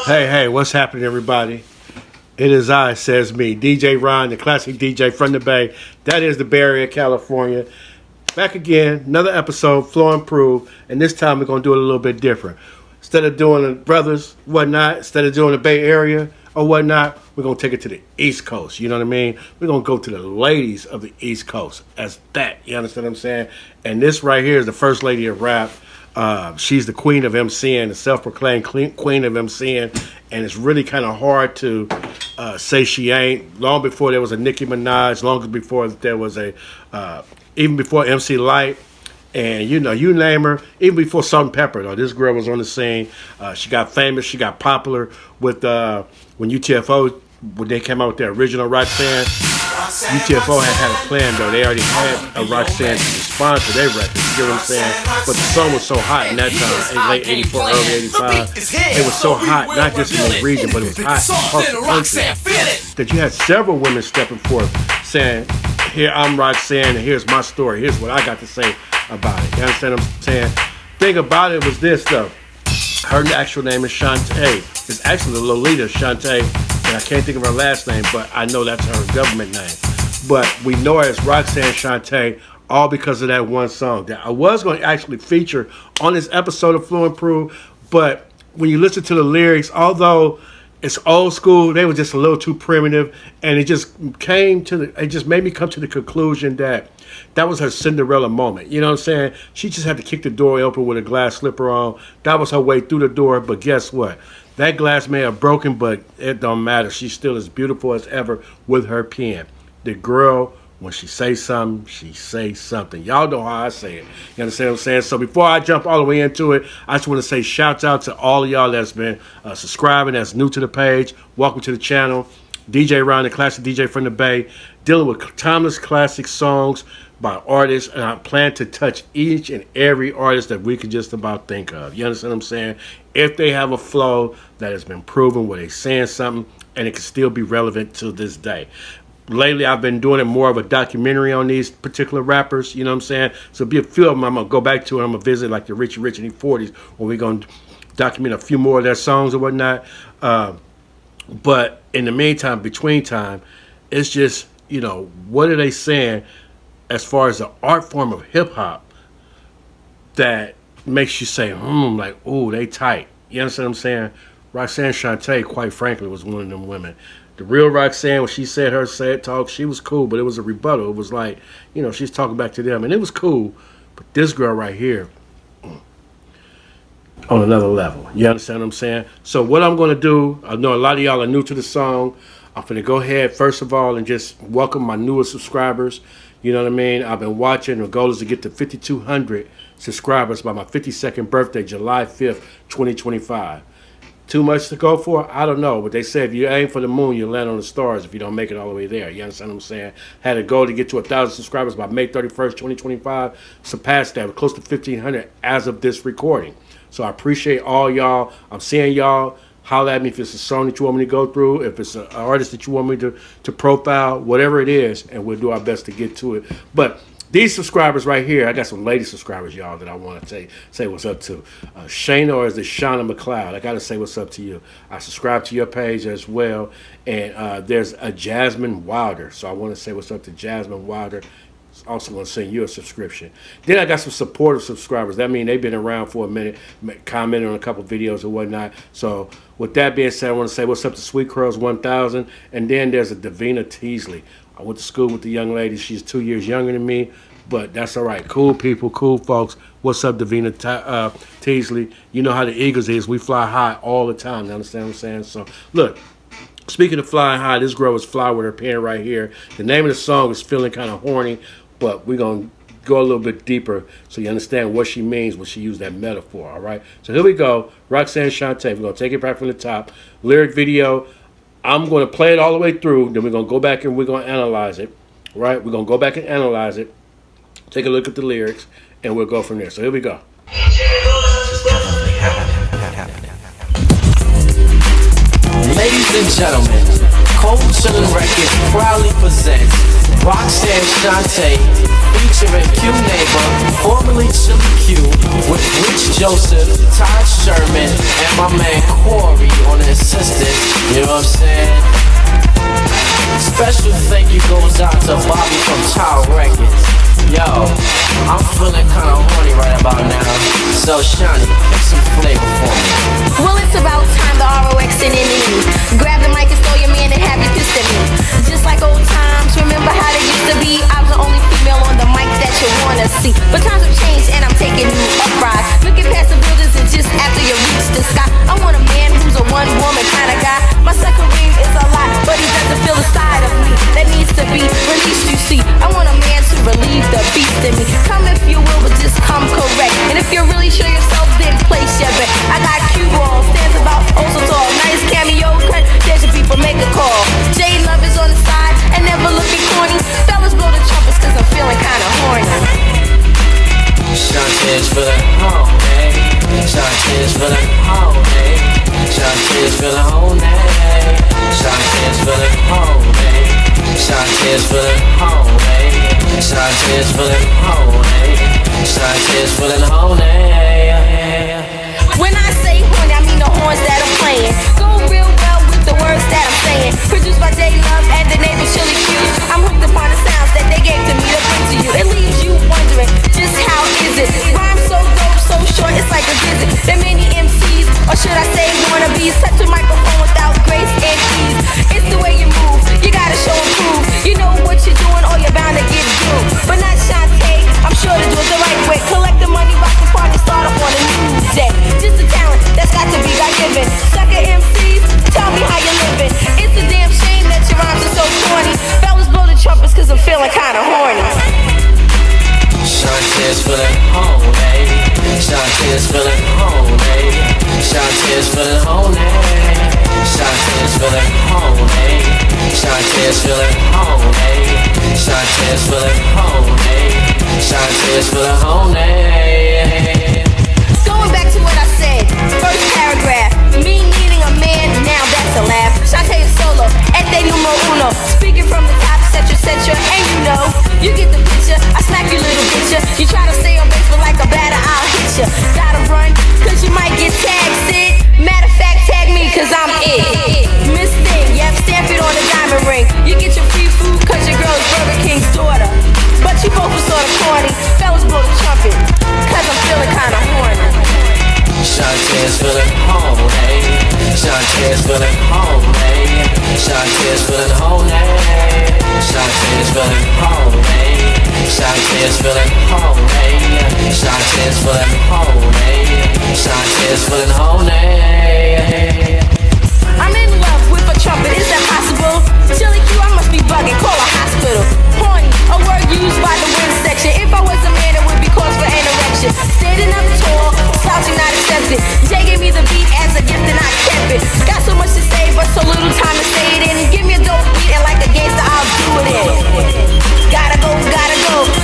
Hey, what's happening, everybody? It is I, says me, DJ Ron, the classic DJ from the Bay. That is the Bay Area, California. Back again, another episode, Flow Improve, and this time we're going to do it a little bit different. Instead of doing the brothers, whatnot, instead of doing the Bay Area or whatnot, we're going to take it to the East Coast, you know what I mean? We're going to go to the ladies of the East Coast as that, you understand what I'm saying? And this right here is the first lady of rap. She's the queen of MCing, the self-proclaimed queen of MCing, and it's really kind of hard to say she ain't. Long before there was a Nicki Minaj, long before there was a, even before MC Lyte, and you know, you name her, even before Salt-N-Pepa, though, this girl was on the scene. She got famous, she got popular with, when UTFO, when they came out with their original Roxanne. UTFO had a plan, though. They already had a Roxanne to sponsor their record, you know what I'm saying? But the song was so hot in that time, in late 84, early 85. It was so hot, not just in the region, but it was hot across the country, that you had several women stepping forth saying, here, I'm Roxanne, and here's my story. Here's what I got to say about it. You understand what I'm saying? Thing about it was this, though. Her actual name is Shante. It's actually Lolita Shante, and I can't think of her last name, but I know that's her government name. But we know her as Roxanne Shante, all because of that one song that I was going to actually feature on this episode of Flow Improve. But when you listen to the lyrics, although it's old school, they were just a little too primitive, and it just made me come to the conclusion that that was her Cinderella moment. You know what I'm saying? She just had to kick the door open with a glass slipper on. That was her way through the door, but guess what? That glass may have broken, but it don't matter. She's still as beautiful as ever with her pen. The girl, when she says something, she says something. Y'all know how I say it. You understand what I'm saying? So before I jump all the way into it, I just want to say shouts out to all of y'all that's been subscribing, that's new to the page. Welcome to the channel. DjRon, the classic DJ from the Bay, dealing with timeless classic songs by artists, and I plan to touch each and every artist that we can just about think of. You understand what I'm saying? If they have a flow that has been proven where they're saying something and it can still be relevant to this day. Lately, I've been doing it more of a documentary on these particular rappers, you know what I'm saying? So be a few of them I'm going to go back to, and I'm going to visit like the Richie Rich and the 40s, where we're going to document a few more of their songs or whatnot. But in the meantime, between time, it's just, you know, what are they saying as far as the art form of hip-hop that makes you say, like, ooh, they tight. You understand what I'm saying? Roxanne Shante, quite frankly, was one of them women. The real Roxanne, when she said her sad talk, she was cool, but it was a rebuttal. It was like, you know, she's talking back to them, and it was cool. But this girl right here, on another level. You understand what I'm saying? So what I'm going to do, I know a lot of y'all are new to the song. I'm going to go ahead, first of all, and just welcome my newest subscribers. You know what I mean? I've been watching. The goal is to get to 5,200 subscribers by my 52nd birthday, July 5th, 2025. Too much to go for? I don't know. But they say if you aim for the moon, you land on the stars if you don't make it all the way there. You understand what I'm saying? Had a goal to get to 1,000 subscribers by May 31st, 2025. Surpassed that. We're close to 1,500 as of this recording. So I appreciate all y'all. I'm seeing y'all. Holler at me if it's a song that you want me to go through, if it's an artist that you want me to profile, whatever it is, and we'll do our best to get to it. But these subscribers right here, I got some lady subscribers, y'all, that I want to say what's up to. Shana, or is it Shauna McLeod? I got to say what's up to you. I subscribe to your page as well. And there's a Jasmine Wilder. So I want to say what's up to Jasmine Wilder. Also going to send you a subscription. Then I got some supportive subscribers. That means they've been around for a minute, commenting on a couple videos or whatnot. So with that being said, I want to say what's up to Sweet Curls 1000. And then there's a Davina Teasley. I went to school with the young lady. She's 2 years younger than me, but that's all right. Cool people, cool folks. What's up, Davina Teasley? You know how the Eagles is. We fly high all the time. You understand what I'm saying? So look. Speaking of flying high, this girl was fly with her pen right here. The name of the song is Feeling Kind of Horny, but we're going to go a little bit deeper so you understand what she means when she used that metaphor, all right? So here we go. Roxanne Shante. We're going to take it back from the top. Lyric video. I'm going to play it all the way through. Then we're going to go back and we're going to analyze it, right? We're going to go back and analyze it, take a look at the lyrics, and we'll go from there. So here we go. Ladies and gentlemen, Cold Chillin' Records proudly presents Roxanne Shante featuring Q Neighbor, formerly Chili Q, with Rich Joseph, Todd Sherman, and my man Corey on the assistance, you know what I'm saying? Special thank you goes out to Bobby from Child Records. Yo, I'm feeling kinda horny right about now. So Shante, pick some flavor for me. Well, it's about time the ROX and NNE. Grab the mic and throw your man and have you pissed at me. Just like old times, remember how they used to be? I was the only female on the mic that you wanna see. But times have changed and I'm taking new uprise. Looking past the buildings and just after you reach the sky. I want a man who's a one-woman kind of guy. My second ring is a lot, but he doesn't feel the side of me that needs to be released, you see. I want a man to relieve the beast in me. Come if you will, but just come correct. And if you're really sure yourself, then place your bet. I got cue ball, stands about oh so tall. Nice cameo cut, there's your people, make a call. J Love is on the side and never looking corny. Fellas blow the trumpets cause I'm feeling kinda horny. Shante is feeling horny. Shante is feeling horny. Shante is feeling horny. Shante is feeling horny. Shante is feeling horny. Shante is feeling horny. Shante is feeling horny. When I say horny, I mean the horns that I'm playing. Go real well with the words that I'm saying. Produced by J Love and the neighbor Chili Q. I'm hooked upon the sounds that they gave to me to bring to you. It leaves you wondering, just how is it? Rhyme so dope, so short, it's like a visit. There many MCs, or should I say wannabes, touch a microphone without grace and ease. It's the way you move, you gotta show and prove. You know what you're doing, or you're bound to get doomed. But not Shante, I'm sure to do it the right way. Collect the money, rock the party, start off on a new day. Just a talent that's got to be God-given. Sucker MCs, tell me how you're living. It's a damn shame that your rhymes are so corny. Fellas blow the trumpets cause I'm feeling kinda horny. Shante is feeling horny. Shante is feeling horny. Shante is feeling horny. Shante is feeling horny. Shante is feeling horny. Shante is feeling horny. Shante is feeling horny. Going back to what I said, first paragraph. Me needing a man, now that's a laugh. Shante is solo, este numero uno. Speaking from the top, etc. And you know, you get the picture. I smack you little bitcher. You try to stay on base, but like a batter, I'll hit ya. Gotta run, cause you might get tagged, Sid. Matter of fact, tag me, cause I'm it. Miss Thing, yep, stamp it on a diamond ring. You get your free food, cause your girl's Burger King's daughter. But you both were sorta corny. Fellas blow the trumpet, cause I'm feeling kinda horny. Shante is feeling horny. Shante is feeling horny. Shante is feeling horny. Shante is feeling horny. Shante is feeling horny. Shante is feeling horny. Shante is feeling horny. I'm in love with a trumpet, is that possible? Chili Q, I must be bugging, call a hospital. Horny, a word used by the wind section. If I was a man, it would be cause for an erection. Standing up tall, slouching, not accepted. Jay gave me the beat as a gift and I kept it. Got so much to say, but so little time to say it in. Give me a dope beat and like a gangster, I'll do it in. Gotta go,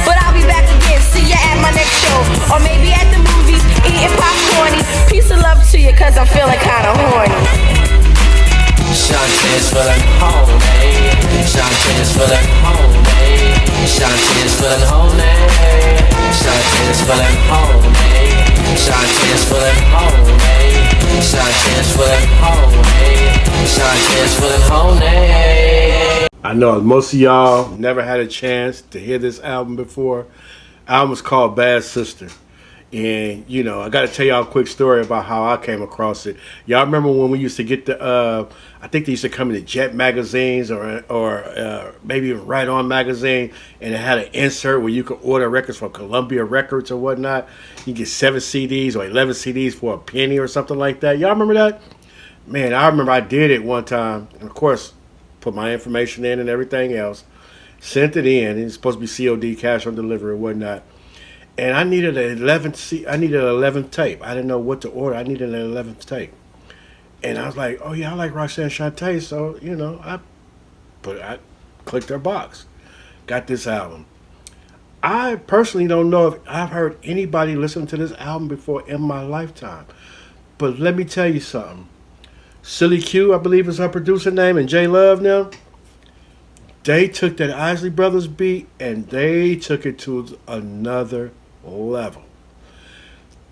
but I'll be back again. See ya at my next show, or maybe at the movies, eating popcorny. Peace and love to you, cause I'm feeling kinda horny. Shante is feeling horny. Shante is feeling horny. Shante is feeling horny. Shante is feeling horny. Shante is feeling horny. Shante is feeling horny. Shante is feeling horny. I know most of y'all never had a chance to hear this album before. Album is called Bad Sister. And, you know, I got to tell y'all a quick story about how I came across it. Y'all remember when we used to get the, I think they used to come in the Jet magazines or maybe even Right On magazine, and it had an insert where you could order records from Columbia Records or whatnot. You get 7 CDs or 11 CDs for a penny or something like that. Y'all remember that? Man, I remember I did it one time. And, of course, put my information in and everything else. Sent it in. It's supposed to be COD, cash on delivery or whatnot. And I needed an 11th tape. I didn't know what to order. I needed an 11th tape. And I was like, oh yeah, I like Roxanne Shante, so you know, I clicked her box. Got this album. I personally don't know if I've heard anybody listen to this album before in my lifetime. But let me tell you something. Silly Q, I believe is her producer name, and J Love now. They took that Isley Brothers beat and they took it to another level.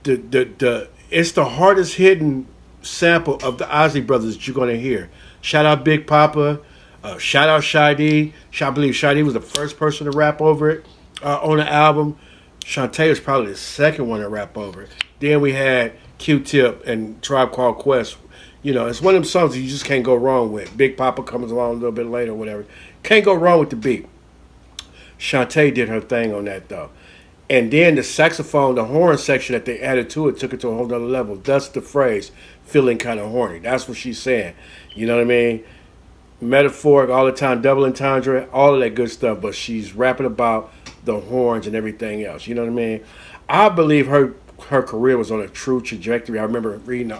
It's the hardest hitting sample of the Ozzy Brothers that you're going to hear. Shout out Big Papa. Shout out Shante. I believe Shante was the first person to rap over it on the album. Shante was probably the second one to rap over it. Then we had Q-Tip and Tribe Called Quest. You know, it's one of them songs that you just can't go wrong with. Big Papa comes along a little bit later or whatever. Can't go wrong with the beat. Shante did her thing on that, though. And then the saxophone, the horn section that they added to it took it to a whole nother level. That's the phrase, feeling kind of horny. That's what she's saying. You know what I mean? Metaphoric all the time, double entendre, all of that good stuff. But she's rapping about the horns and everything else. You know what I mean? I believe her career was on a true trajectory. I remember reading,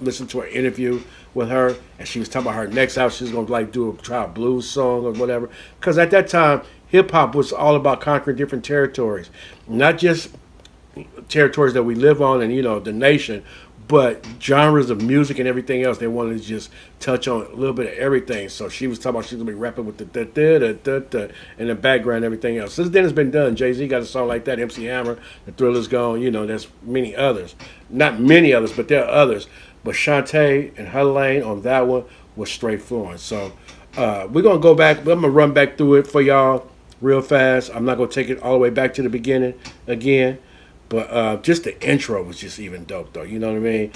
listening to an interview with her, and she was talking about her next album. She was going to try a blues song or whatever. Because at that time, hip hop was all about conquering different territories, not just territories that we live on and the nation, but genres of music and everything else. They wanted to just touch on a little bit of everything. So she was talking about she's gonna be rapping with the da in the background and everything else. Since then, it's been done. Jay-Z got a song like that. MC Hammer, The Thriller's Gone. There's many others, not many others, but there are others. But Shante and her lane on that one was straight flowing. So we're gonna go back. I'm gonna run back through it for y'all real fast. I'm not gonna take it all the way back to the beginning again. But just the intro was just even dope, though. You know what I mean?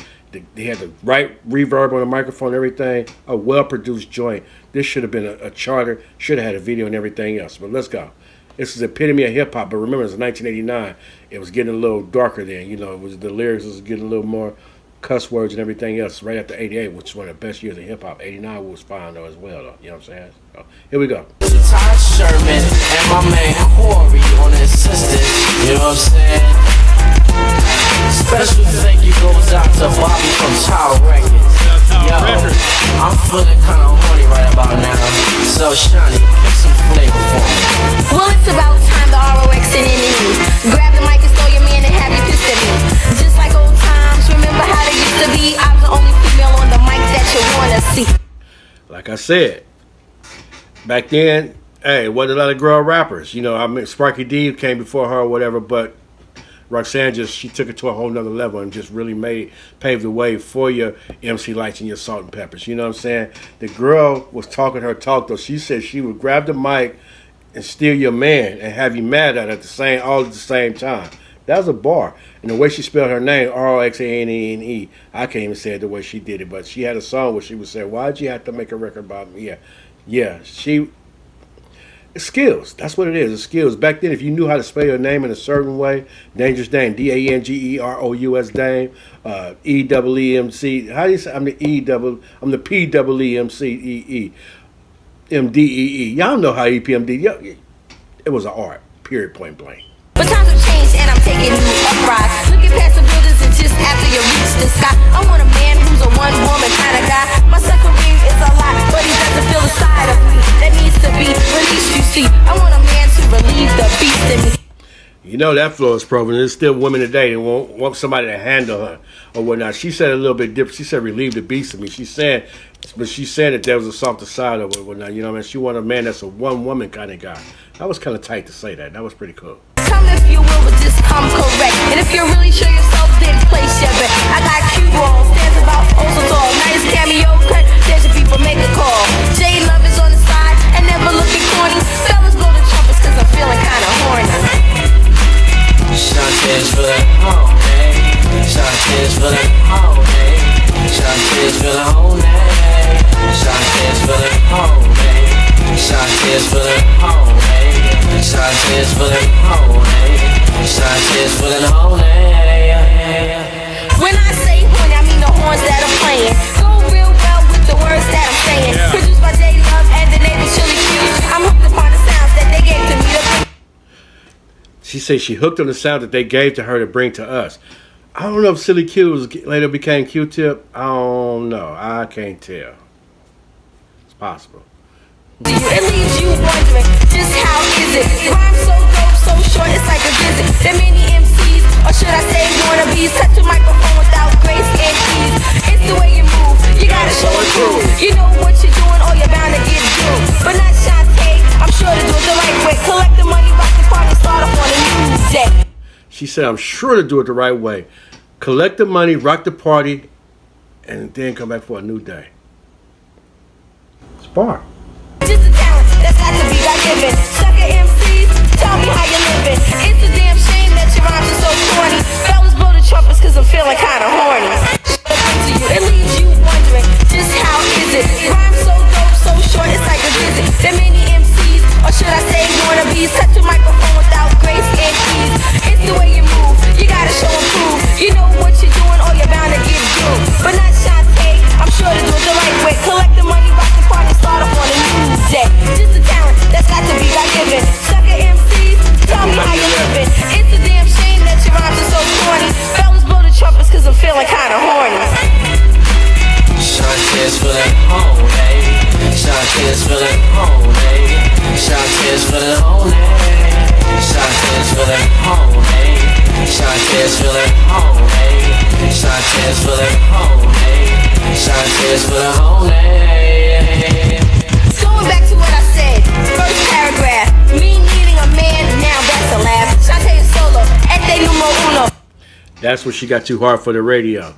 They had the right reverb on the microphone and everything. A well-produced joint. This should have been a charter. Should have had a video and everything else. But let's go. This is the epitome of hip-hop. But remember, it's 1989. It was getting a little darker then. The lyrics was getting a little more cuss words and everything else right after 88, which is one of the best years of hip-hop. 89 was fine, though, as well, though. You know what I'm saying? So, here we go. Ty Sherman and my man Horny on the assistant. You know what I'm saying? Special thank you goes out to Bobby from Child Records. Yo, I'm feeling kinda horny right about now. So Shante, pick some flavor for me. Well, it's about time the ROX and NNE. Grab the mic and throw your man and have you pissed at me. Just like old times, remember how they used to be? I was the only female on the mic that you wanna see. Like I said, back then, hey, wasn't a lot of girl rappers. Sparky D came before her or whatever, but Roxanne she took it to a whole nother level and just really paved the way for your MC Lytes and your Salt and Peppers. You know what I'm saying? The girl was talking her talk, though. She said she would grab the mic and steal your man and have you mad at her all at the same time. That was a bar. And the way she spelled her name, Roxanne, I can't even say it the way she did it, but she had a song where she would say, why'd you have to make a record about me? Yeah, it's skills. That's what it is. It's skills. Back then, if you knew how to spell your name in a certain way, Dangerous Dame, Dangerous Dame, E-double-E-M-C. How do you say? I'm the P-double-E-M-C-E-E. M-D-E-E. Y'all know how EPMD. It was an art. Period. Point blank. But times have changed and I'm taking new uprise. Looking past the buildings and just after you reach the sky. I want a man who's a one-woman kind of guy. My second ring is a lot, but he doesn't feel the side of me that needs to be released, you see. I want a man to relieve the beast in me. That flow is proven. There's still women today that want somebody to handle her or whatnot. She said a little bit different. She said relieve the beast in me. She said that there was a softer side of it or whatnot. You know what I mean? She wanted a man that's a one-woman kind of guy. That was kind of tight to say that. That was pretty cool. Come if you will, but just come correct. And if you're really sure yourself, then place your bet. I got cue balls, stands about oh so tall. Nice cameo cut, there's your people make a call. J Love is on the side and never looking corny. Fellas blow the trumpets cause I'm feeling kinda horny. Shante's feeling horny. Shante's feeling horny. Shante's feeling horny. Shante's feeling horny. Shante's feeling horny. Shante's feeling horny. Shante's feeling horny. When I say horny, I mean the horns that I'm playing. Go real well with the words that I'm saying. Produced by J Love and the neighbor Chili Q. I'm hooked upon the sounds that they gave to me to bring. She said she hooked on the sound that they gave to her to bring to us. I don't know if Silly Q later became Q-Tip. I don't know. I can't tell. It's possible. It leaves you wondering just how is it? Rhyme so dope, so short, it's like a visit. There many MCs, or should I say wannabes, touch a microphone without grace and ease. It's the way you move, you gotta show and prove. You know what you're doing, or you're bound to get doomed. But not Shante, I'm sure to do it the right way. Collect the money, rock the party, start off on a new day. She said, I'm sure to do it the right way. Collect the money, rock the party, and then come back for a new day. Spark. Just a talent that's got to be God-given. Sucker MCs, tell me how you living. It's a damn shame that your rhymes are so corny. Fellas blow the trumpets cause I'm feeling kinda horny. It leaves you wondering, just how is it? Rhymes so dope, so short, it's like a visit. There many MCs, or should I say wannabes, touch a microphone without grace and ease. It's the way you move, you gotta show and prove. You know what you're doing or you're bound to get due. But not Shante, I'm sure to do it the right way. Collect the money, rock the party, start off on a new day. Just a talent that's got to be God-given. Sucker MCs, tell me how you living. It's a damn shame that your rhymes are so corny. Fellas blow the trumpets cause I'm feeling kinda horny. Shante's feeling horny. Shante's feeling horny. Shante's feeling horny. Shante's feeling horny. Shante's feeling horny. Shante's feeling horny. Shante's feeling horny. Going back to what I said, first paragraph. Me needing a man, now that's a laugh. Shante is solo, este numero uno. That's when she got too hard for the radio.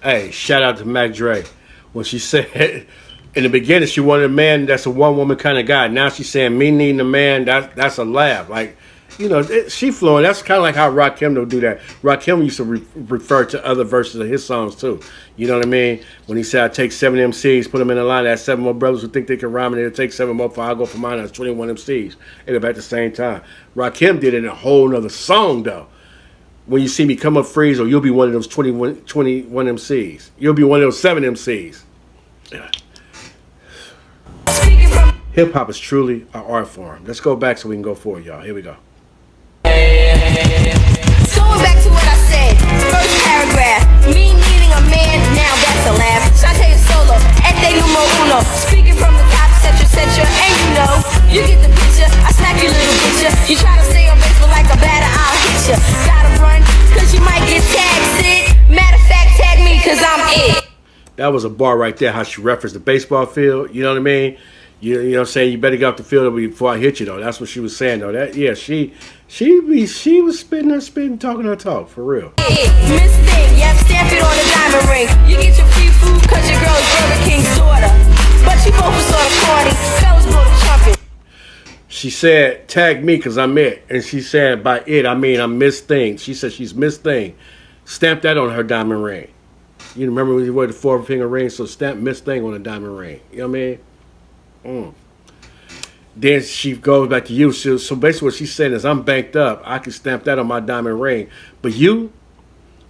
Hey, shout out to Mac Dre. When she said in the beginning she wanted a man that's a one woman kind of guy. Now she's saying me needing a man, that's a laugh. Like, you know, she flowing. That's kind of like how Rakim would do that. Rakim used to refer to other verses of his songs too. You know what I mean? When he said, I take 7 MCs, put them in a line, I have 7 more brothers who think they can rhyme, and it'll take 7 more for I'll go for mine. That's 21 MCs. It'll be at the same time. Rakim did it in a whole nother song though. When you see me come up freeze, or you'll be one of those 21 MCs. You'll be one of those 7 MCs. Yeah. Hip hop is truly an art form. Let's go back so we can go forward, y'all. Here we go. Going back to what I said, first paragraph. Me needing a man, now that's a laugh. Shante is solo, este numero uno. Speaking from the top, etc. And you know, you get the picture. I smack you little bitcher. You try to stay on base, but like a batter, I'll hit you. Gotta run, cause you might get tagged, Sid. Matter of fact, tag me, cause I'm it. That was a bar right there, how she referenced the baseball field. You know what I mean? You know what I'm saying? You better get off the field before I hit you, though. That's what she was saying, though. That, yeah, she was spitting, talking her talk, for real. Miss Thing, yep, stamp it on the diamond ring. You get your free food cause your girl is Burger King's daughter. But you both were sort of corny. Fellas blow the trumpet. She said, tag me because I'm it. And she said, by it, I mean I'm Miss Thing. She said she's Miss Thing. Stamp that on her diamond ring. You remember when you wore the 4-finger ring? So stamp Miss Thing on a diamond ring. You know what I mean? Then she goes back to you. So basically what she's saying is, I'm banked up. I can stamp that on my diamond ring. But you,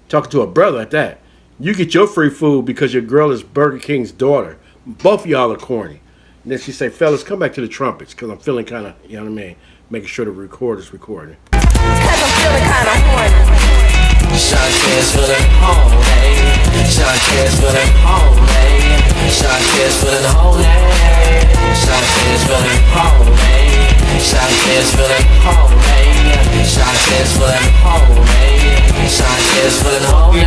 talking to a brother at that, you get your free food because your girl is Burger King's daughter. Both of y'all are corny. And then she say, fellas, come back to the trumpets because I'm feeling kind of, you know what I mean, making sure the recorder's recording. Cause I'm feeling kind of horny. Shante's feeling horny. Shante's feeling horny. Shante's feeling horny. Shante's feeling horny. Shante's feeling horny. Shante's feeling horny. Shante's feeling horny.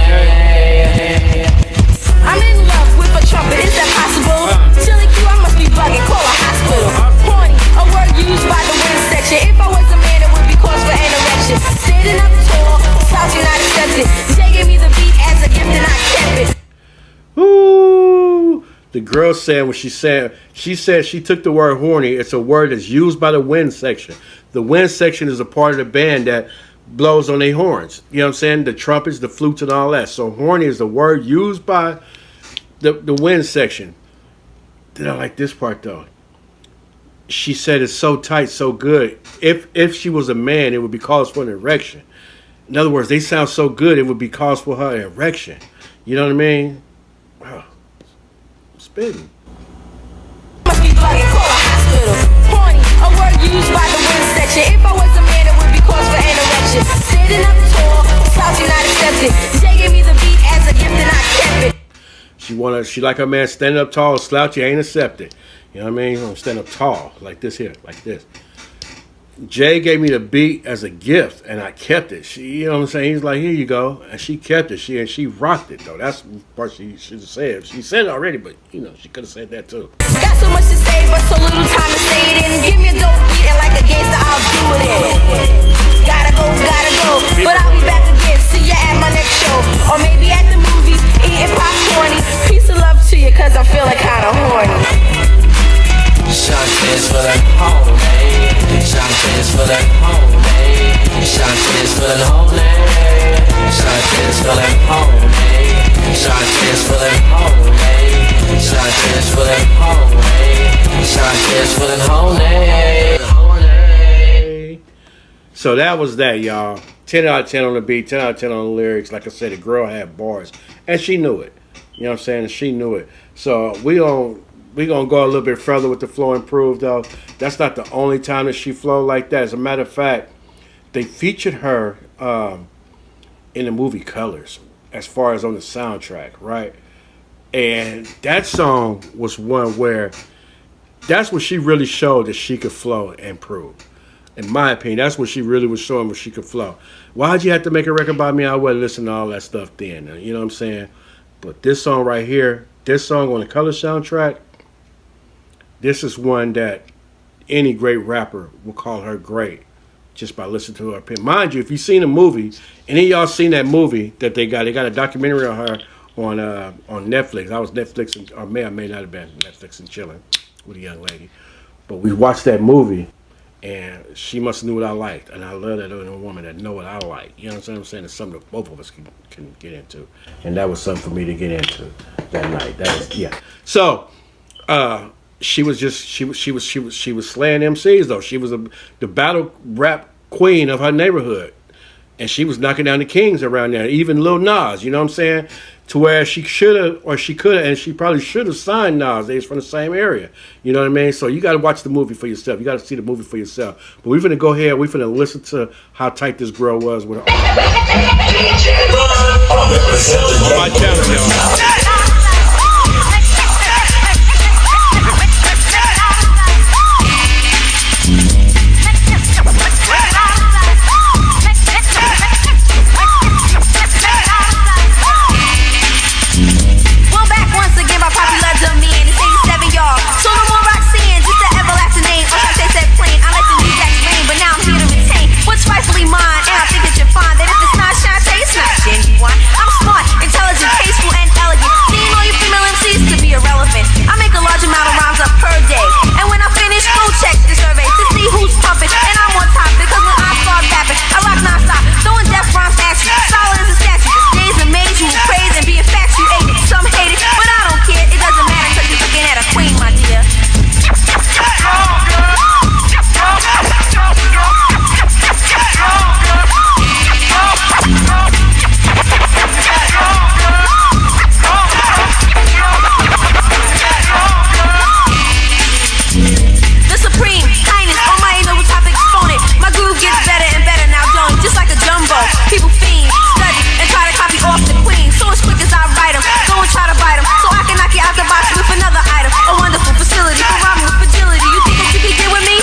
I'm in love with a trumpet, is that possible? Chilling Q, I must be bugging, call a hospital. Horny, a word used by the wind section. If I was a man, it would be cause for an erection. Standing up tall, slouching, not accepted. Jay gave me the beat as a gift and I kept it. Ooh. The girl said what she said she took the word horny. It's a word that's used by the wind section. The wind section is a part of the band that blows on their horns. You know what I'm saying? The trumpets, the flutes, and all that. So horny is the word used by the wind section. Did I like this part though? She said it's so tight, so good. If she was a man, it would be cause for an erection. In other words, they sound so good, it would be cause for her erection. You know what I mean? Wow. Spitting. Must be bugging, call a hospital. Horny, a word used by the wind section. If I was a man, it would be cause for an erection. Standing up tall, slouching, not accepted. Jay gave me the beat as a gift and I kept it. She like her man standing up tall, slouchy, ain't accepted. You know what I mean? Stand up tall, like this here, like this. Jay gave me the beat as a gift, and I kept it. You know what I'm saying? He's like, here you go, and she kept it. She rocked it though. That's the part she should have said. She said it already, but you know she could have said that too. Got so much to say, but so little time to say it in. Give me a dope beat and like a gangster, I'll do it in. Gotta go, but I'll be back again. See ya at my next show, or maybe at the movies, eating and pop corny. Peace and love to you, cause I'm feeling kinda horny. Shante is feeling horny. Shante is feeling horny. Shante is feeling horny. Shante is feeling horny. Shante is feeling horny. Shante is feeling horny. Shante is feeling horny. So that was that, y'all. 10 out of 10 on the beat, 10 out of 10 on the lyrics. Like I said, the girl had bars, and she knew it. You know what I'm saying? She knew it. So we gonna go a little bit further with the flow improved, though. That's not the only time that she flowed like that. As a matter of fact, they featured her in the movie Colors, as far as on the soundtrack, right? And that song was one where that's what she really showed that she could flow and improve. In my opinion, that's what she really was showing, where she could flow. Why'd you have to make a record about me? I wouldn't listen to all that stuff then. You know what I'm saying? But this song right here, this song on the Color soundtrack, this is one that any great rapper will call her great just by listening to her opinion. Mind you, if you've seen a movie, any of y'all seen that movie that they got a documentary on her on Netflix. I was Netflix, or may not have been Netflix and chilling with a young lady. But we watched that movie, and she must have knew what I liked. And I love that in a woman that know what I like. You know what I'm saying? It's something that both of us can get into. And that was something for me to get into that night. That was, yeah. So, she was slaying MCs though. She was the battle rap queen of her neighborhood, and she was knocking down the kings around there. Even Lil Nas, you know what I'm saying? To where she should have, or she could have, and she probably should have signed Nas. They was from the same area. You know what I mean? So you got to watch the movie for yourself. You got to see the movie for yourself. But we're finna go ahead. We're finna listen to how tight this girl was with her. On my channel, y'all. Demand is 87, y'all. So no more Roxanne, just the everlasting name. Or Shante said plain, I let the new jacks reign, but now I'm here to retain what's rightfully mine. And I think that you'll find that if it's not Shante, it's not genuine. I'm smart, intelligent, tasteful, and elegant. Seeing all you female MCs to be irrelevant. I make a large amount of rhymes up per day. And when I finish, go check the survey to see who's pumping. And I'm on top, because when I start rapping, I rock non-stop, throwing death rhymes at you, solid as a statue. Days and made you praise and be infatuated. Some hate it, but I don't care. It doesn't matter, cause you're looking at a queen, my dear. The supreme highness, on my noble top exponent. My groove gets better and better now, don't just like a jumbo. People fiend, study, and try to copy off the queen. So as quick as I write them, go and try to bite them, so I can knock you out the box with another item. A wonderful facility for rhyming with fragility. You think that you can get with me?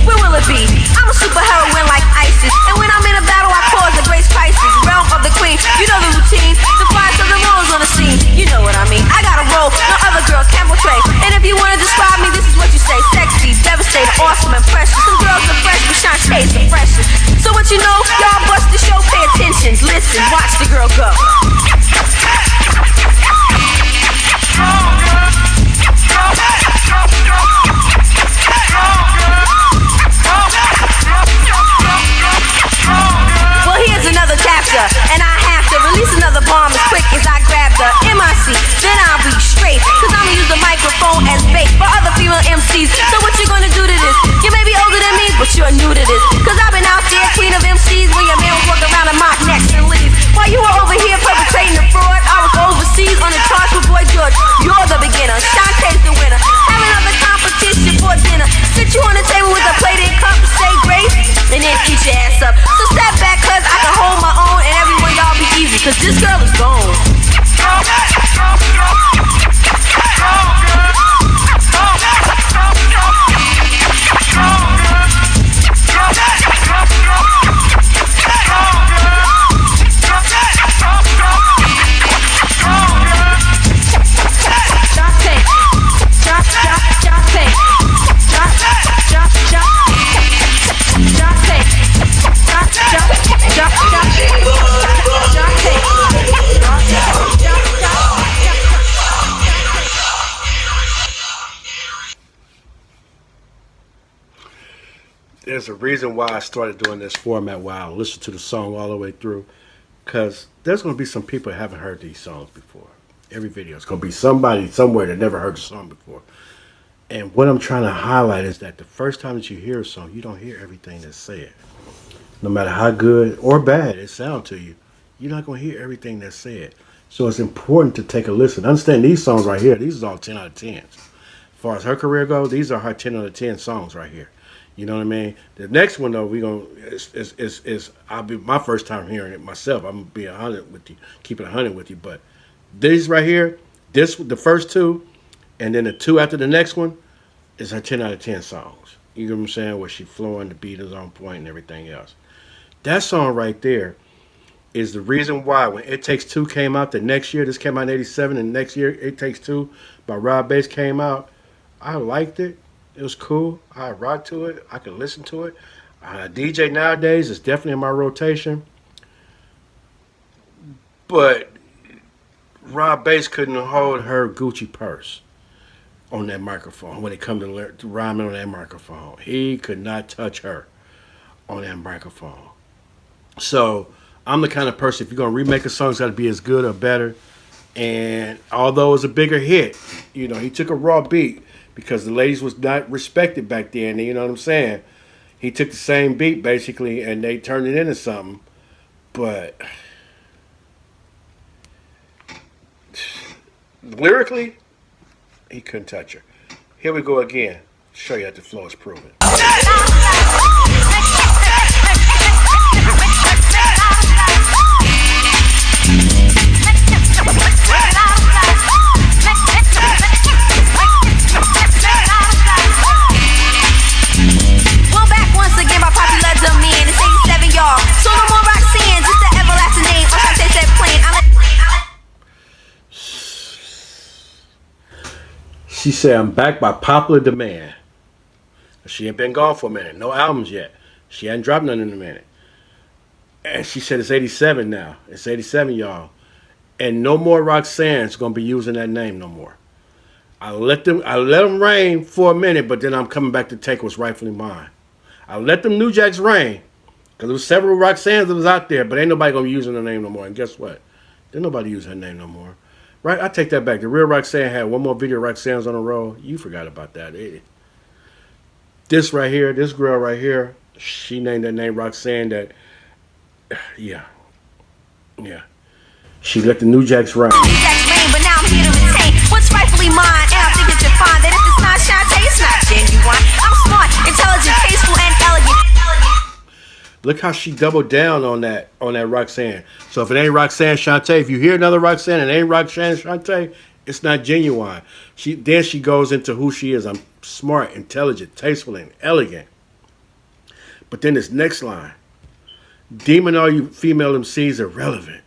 Where will it be? I'm a super heroine like ISIS, and when I'm in a battle, I cause a grace crisis. Realm of the queen, you know the routine. The flies of the rolls on the scene, you know what I mean. I got a role, no other girls can portray. And if you wanna describe me, this is what you say: sexy, devastating, awesome, and precious. Some girls are fresh, but Shantae's the freshest. So what you know, y'all bust the show, pay attention, listen, watch the girl go. Well, here's another chapter, and I have to release another bomb as quick as I grab the MIC. Then I'll be straight, cause I'ma use the microphone as bait for other female MCs. So what you gonna do to this? You may be older than me, but you're new to this. Cause I've been out there, queen of MCs, when your man was walking around and mock necks and leaves. While you were over here perpetrating the fraud, I was overseas there's a reason why I started doing this format where I listen to the song all the way through. Because there's going to be some people that haven't heard these songs before. Every video is going to be somebody somewhere that never heard the song before. And what I'm trying to highlight is that the first time that you hear a song, you don't hear everything that's said. No matter how good or bad it sounds to you, you're not going to hear everything that's said. So it's important to take a listen. Understand these songs right here, these are all 10 out of 10s. As far as her career goes, these are her 10 out of 10 songs right here. You know what I mean? The next one though, we gonna is I'll be my first time hearing it myself. I'm gonna be 100 with you, keep it 100 with you. But these right here, the first two, and then the two after the next one, is her 10 out of 10 songs. You know what I'm saying? Where she flowing, the beat is on point, and everything else. That song right there is the reason why when It Takes Two came out the next year, this came out in '87, and next year It Takes Two by Rob Bass came out. I liked it. It was cool. I rock to it. I can listen to it. DJ nowadays is definitely in my rotation. But Rob Bass couldn't hold her Gucci purse on that microphone when it come to rhyming on that microphone. He could not touch her on that microphone. So I'm the kind of person, if you're going to remake a song, it's got to be as good or better. And although it was a bigger hit, you know, he took a raw beat, because the ladies was not respected back then, you know what I'm saying? He took the same beat, basically, and they turned it into something. But lyrically, he couldn't touch her. Here we go again. Show you that the flow is proven. Again by popular demand. It's 87, y'all. So no more Roxanne, just the everlasting name. Shante said plain. She said, I'm back by popular demand. She ain't been gone for a minute. No albums yet. She hadn't dropped none in a minute. And she said it's 87 now. It's 87, y'all. And no more Roxanne's going to be using that name no more. I let them reign for a minute, but then I'm coming back to take what's rightfully mine. I let them New Jacks reign, because there was several Roxannes that was out there, but ain't nobody going to be using her name no more. And guess what? There's nobody use her name no more. Right? I take that back. The real Roxanne had one more video of Roxanne's on the road. You forgot about that. This right here, this girl right here, she named that name Roxanne. That, yeah. She let the New Jacks reign. New Jacks reign, but now I'm here to retain what's rightfully mine. And I think that you'll find that if it's not Shante, it's not genuine. I'm smart, intelligent, tasteful, and elegant. Look how she doubled down on that Roxanne. So if it ain't Roxanne Shante, if you hear another Roxanne and it ain't Roxanne Shante, it's not genuine. She goes into who she is. I'm smart, intelligent, tasteful, and elegant. But then this next line, demon all you female MCs irrelevant.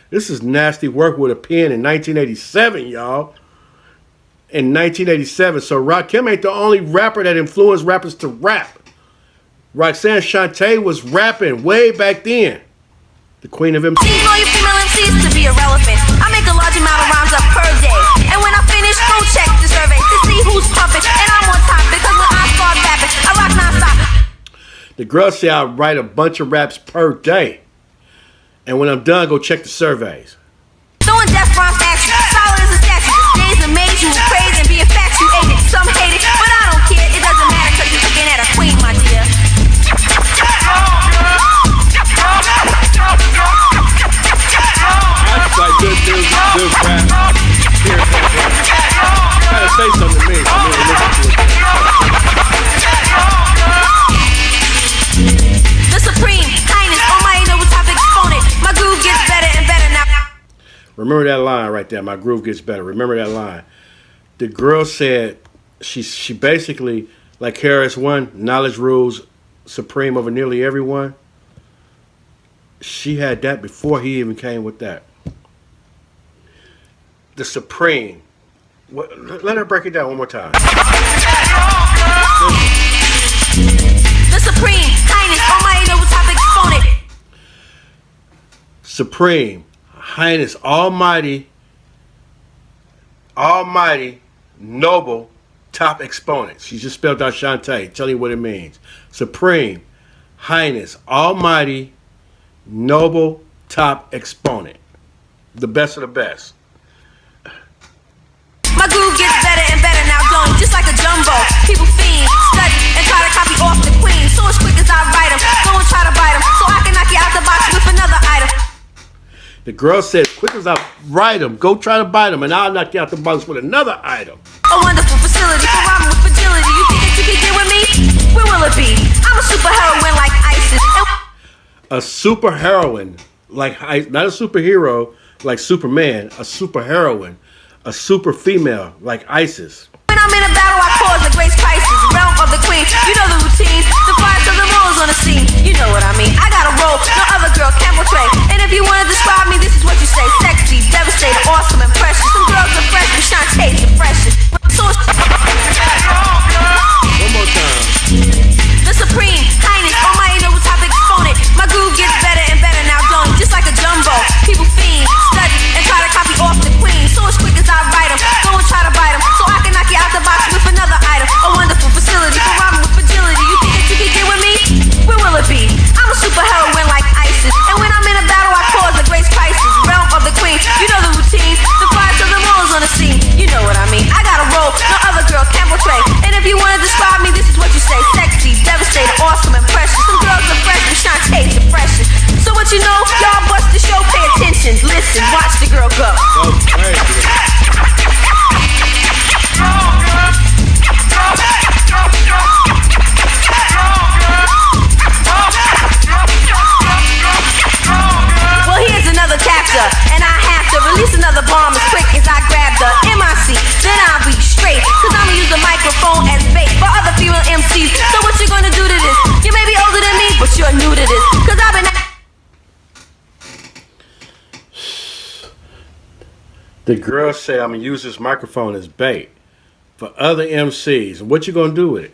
This is nasty work with a pen in 1987, y'all. In 1987. So Rakim ain't the only rapper that influenced rappers to rap. Roxanne Shante was rapping way back then. The queen of MCs. Demon all you female MCs to be irrelevant. I make a large amount of rhymes up per day. And when I finish, go check the survey to see who's pumping. And I'm on top because when I start rapping, I rock non-stop. The girl say I write a bunch of raps per day. And when I'm done, go check the surveys. Throwing death rhymes at you, solid as a statue. Days amaze you, praise and be infatuated. Some hate it, but I don't care. It doesn't matter because you're looking at a queen, my dear. That's like good news, good rap. Here, try to say something to me. For me to listen to it. The supreme highness, almighty noble topic exponent. My groove gets better and better now. Remember that line right there. My groove gets better. Remember that line. The girl said she basically, like KRS-One, knowledge rules supreme over nearly everyone. She had that before he even came with that. The supreme. Let her break it down one more time. The supreme highness, almighty noble topic exponent. Supreme, highness, almighty, noble, top exponent. She just spelled out Shante. Tell you what it means. Supreme, Highness, Almighty, Noble, top exponent. The best of the best. My groove gets better and better now, don't just like a jumbo. People fiend, study, and try to copy off the queen. So as quick as I write them, go and try to bite them, so I can knock you out the box with another item. The girl said, quick as I write them, go try to bite them, and I'll knock you out the box with another item. A wonderful facility for rhyming with fragility. You think that you can get with me? Where will it be? I'm a super heroine like ISIS. A super heroine, like not a superhero like Superman, a super heroine, a super female like ISIS. When I'm in a battle, I cause a great crisis. Realm of the queen, you know the routine. The fires of the roles on the scene, you know what I mean. I got a role, no other girl can portray. And if you want to describe me, this is what you say: sexy, devastating, awesome, and precious. Some girls are fresh, but Shantae's the freshest. So One more time. the supreme, highness, almighty, noble, top exponent. My groove gets better and better now, don't just like a jumbo. People fiend, study, and try to copy off the queen. So as quick as I write them, go and try to bite them, so I can knock you out the box with another item. A wonderful facility for rhyming with fragility. You think that you can get with me? Where will it be? I'm a super heroine like ISIS. And when I'm in a battle, I cause a great crisis. Realm of the queen, you know the routine. The fires of the roles on the scene, you know what I mean. I got a role, no other girl can portray. And if you want to describe me, this is what you say: sexy, devastating, awesome, and precious. Some girls are fresh, but Shantae's the freshest. So what you know, y'all bust the show, pay attention, listen, watch the girl go. Well, here's another chapter, and I have to release another bomb as quick as I grab the MIC. Then I'll be straight, cause I'ma use the microphone as bait for other female MCs. So what you gonna do to this? You may be older than me, but you're new to this. Cause I've been... The girl said, I'm going to use this microphone as bait for other MCs. And what you going to do with it?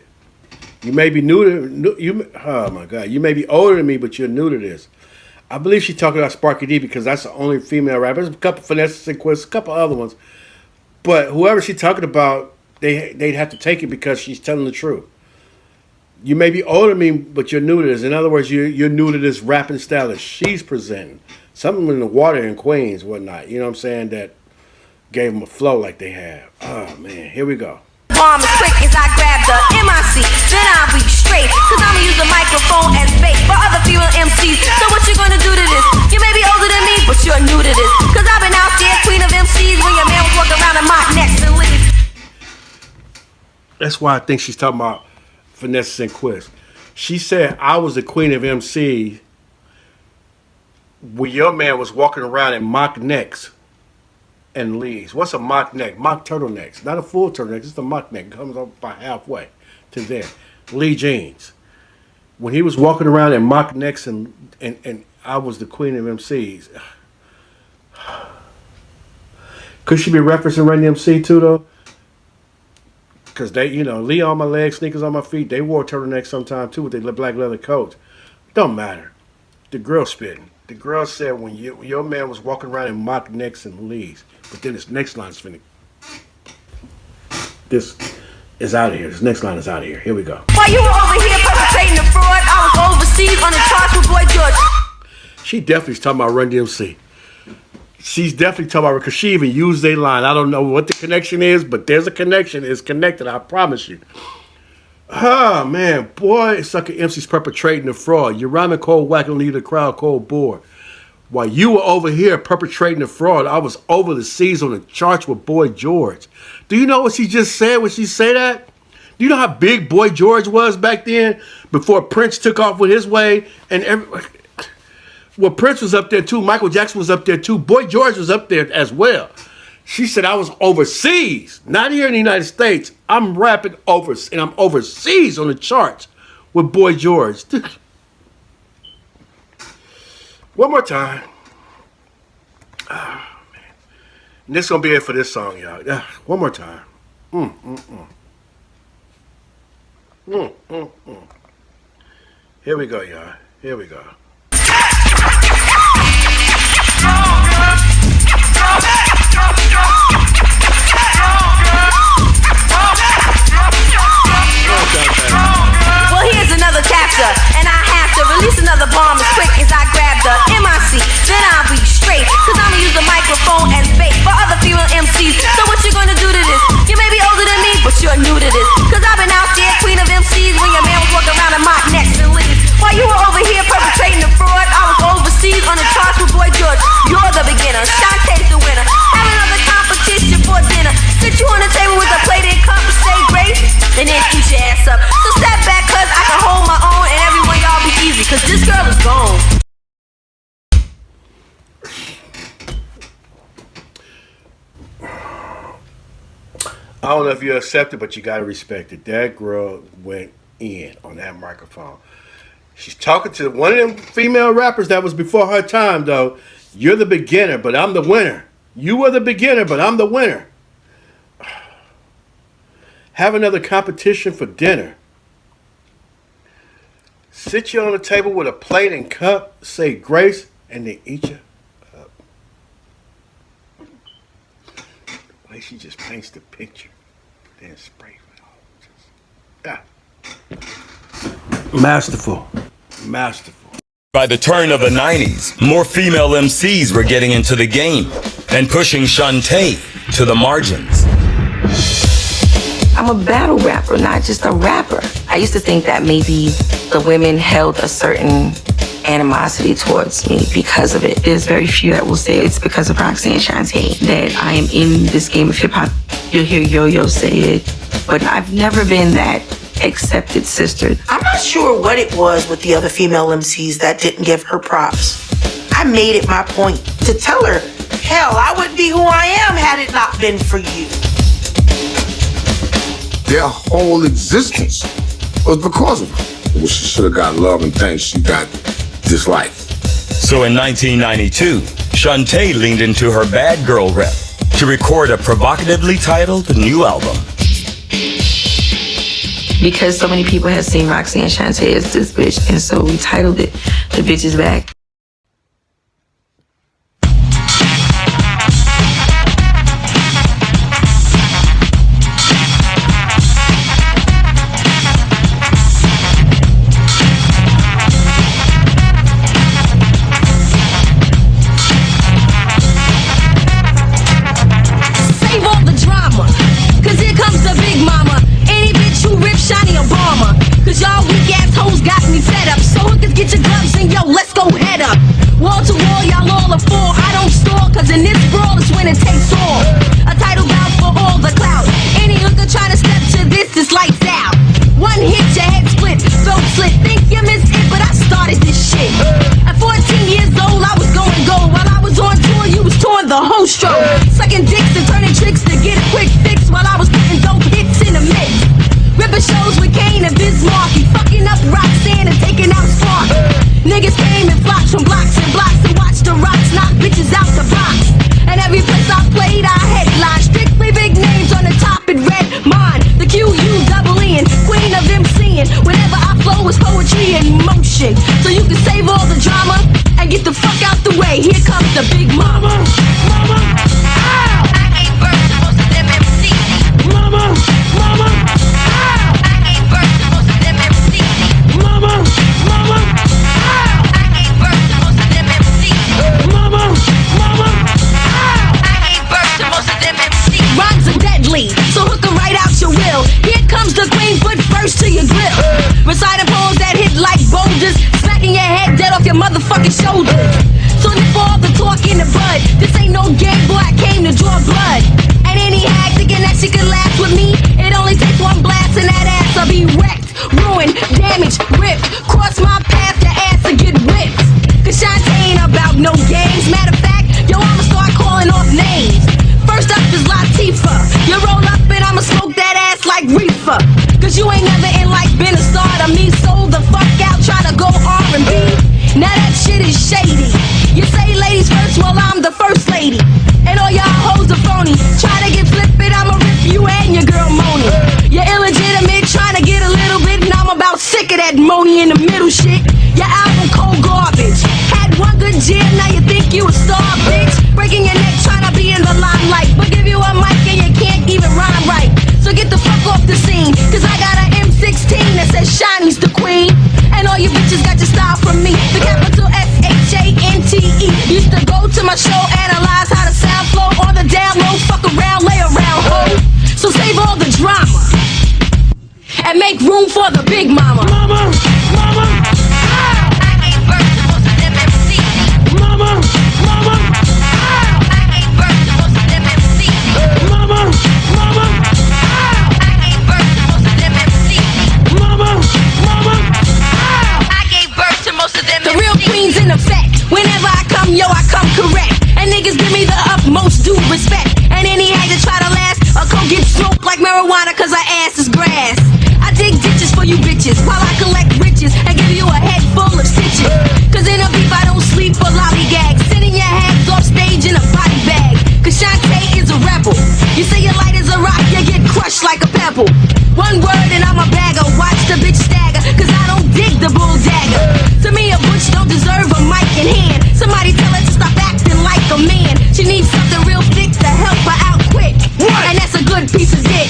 You may be oh my God, you may be older than me, but you're new to this. I believe she's talking about Sparky D because that's the only female rapper. There's a couple Finesse and Quest, a couple other ones. But whoever she's talking about, they'd have to take it because she's telling the truth. You may be older than me, but you're new to this. In other words, you're new to this rapping style that she's presenting. Something in the water in Queens, whatnot. You know what I'm saying? That gave them a flow like they have. Oh, man. Here we go. Bomb as quick as I grab the MIC. Then I'll be straight, cause I'ma use the microphone as bait for other female MCs. So what you gonna do to this? You may be older than me, but you're new to this. Cause I've been out there, queen of MCs, when your man was walking around in mock necks and leaves. That's why I think she's talking about Finesse and Quest. She said, I was the queen of MC when your man was walking around in mock necks and leaves. What's a mock neck? Mock turtlenecks. Not a full turtleneck, just a mock neck. It comes up by halfway to there. Lee jeans. When he was walking around in mock necks and I was the queen of MCs. Could she be referencing Run DMC too, though? Because they, Lee on my legs, sneakers on my feet. They wore turtlenecks sometime too with their black leather coats. Don't matter. The girl spitting. The girl said when your man was walking around in mock necks and leaves. But then this next line is finna. This is out of here. This next line is out of here. Here we go. While you were over here perpetrating the fraud, I was overseas on the charge with Boy George. She definitely is talking about Run DMC. She's definitely talking about, because she even used a line. I don't know what the connection is, but there's a connection. It's connected, I promise you. Oh, man. Boy, sucker MC's perpetrating the fraud. You're rhyming cold, whack, and leave the crowd cold bored. While you were over here perpetrating the fraud, I was over the seas on the charts with Boy George. Do you know what she just said when she said that? Do you know how big Boy George was back then before Prince took off with his way? And well, Prince was up there too. Michael Jackson was up there too. Boy George was up there as well. She said I was overseas, not here in the United States. I'm rapping and I'm overseas on the charts with Boy George. One more time. Oh, man. And this is going to be it for this song, y'all. One more time. Here we go, y'all. Here we go. I don't know if you accept it, but you gotta respect it. That girl went in on that microphone. She's talking to one of them female rappers that was before her time, though. You're the beginner, but I'm the winner. You were the beginner, but I'm the winner. Have another competition for dinner. Sit you on the table with a plate and cup, say grace, and then eat you up. The way she just paints the picture, then spray it all. Masterful. Masterful. By the turn of the 90s, more female MCs were getting into the game and pushing Shante to the margins. I'm a battle rapper, not just a rapper. I used to think that maybe the women held a certain animosity towards me because of it. There's very few that will say it's because of Roxanne and Shante that I am in this game of hip-hop. You'll hear Yo-Yo say it, but I've never been that accepted sister. I'm not sure what it was with the other female MCs that didn't give her props. I made it my point to tell her, hell, I wouldn't be who I am had it not been for you. Their whole existence was because of her. Well, she should have got love and thanks. She got disliked. So in 1992, Shante leaned into her bad girl rep to record a provocatively titled new album. Because so many people had seen Roxanne and Shante as this bitch, and so we titled it The Bitch Is Back. Sucking dicks and turning tricks to get a quick fix while I was putting dope hits in the mix. Ripping shows with Kane and Bismarck, fucking up Roxanne and taking out Spark. Niggas came and flocked from blocks and watched the rocks knock bitches out the box. And every place I played, I headlined. Strictly big names on the top in red. Mine, the QUEE, queen of MCing. Whenever I flow is poetry in motion. So you can save all the drama and get the fuck out the way. Here comes the big mama. Mama, ow! I gave birth to most of them MCs. Mama, mama, ow! I gave birth to most of them MCs. Mama, mama, ow! I gave birth to most of them MCs. Mama, mama, ow! I gave birth to most of them MCs. Rhymes are deadly, so hook 'em right out your will. Here comes the queen, foot first to your grill. Reciting poems that hit like boulders, smacking your head dead off your motherfucking shoulders. So for all the talk in the bud, this ain't no game, boy, I came to draw blood. And any hag thinking that she could last with me, it only takes one blast and that ass I'll be wrecked, ruined, damaged, ripped. Cross my path, the ass will get whipped. Cause Shante ain't about no games. Matter of fact, yo, I'ma start calling off names. First up is Latifah. You roll up and I'ma smoke that ass like reefer. Cause you ain't never in life been a star to me. Sold the fuck out, try to go R&B. Now that shit is shady. You say ladies first, well I'm the first lady. And all y'all hoes are phony. Try to get flipped, I'ma rip you and your girl Moni. You're illegitimate, trying to get a little bit, and I'm about sick of that Moni in the middle shit. Your album cold garbage. Had one good jam, now you think you a star, bitch. Breaking your neck, trying to be in the limelight. But give you a mic and you can't even rhyme right. So get the fuck off the scene, cause I got an M16 that says Shiny's the queen. And all you bitches got your style from me. The capital SHANTE. Used to go to my show, analyze how the sound flow. On the down low, fuck around, lay around, ho. So save all the drama and make room for the big mama. Mama, mama, ow! I gave birth to most of them MCs. Mama, mama, ow! I gave birth to most of them MCs. Mama, mama, ow! I gave birth to most of them MCs. Mama, mama, ow! I gave birth to most of them MCs. The real queen's in effect. Whenever I come, yo, I come correct. And niggas give me the utmost due respect. And any hag that try to last, I'll go get smoked like marijuana cause her ass is grass. I dig ditches for you bitches while I collect riches and give you a head full of stitches. Cause in a beef I don't sleep for lollygag, sending your hags off stage in a body bag. Cause Shante is a rebel. You say you're light as a rock, you get crushed like a pebble. One word and I'm a bagger, watch the bitch stagger, cause I don't dig the bull dagger. To me a butch don't deserve a mic in hand. Somebody tell her to stop acting like a man. She needs something real thick to help her out quick, and that's a good piece of dick.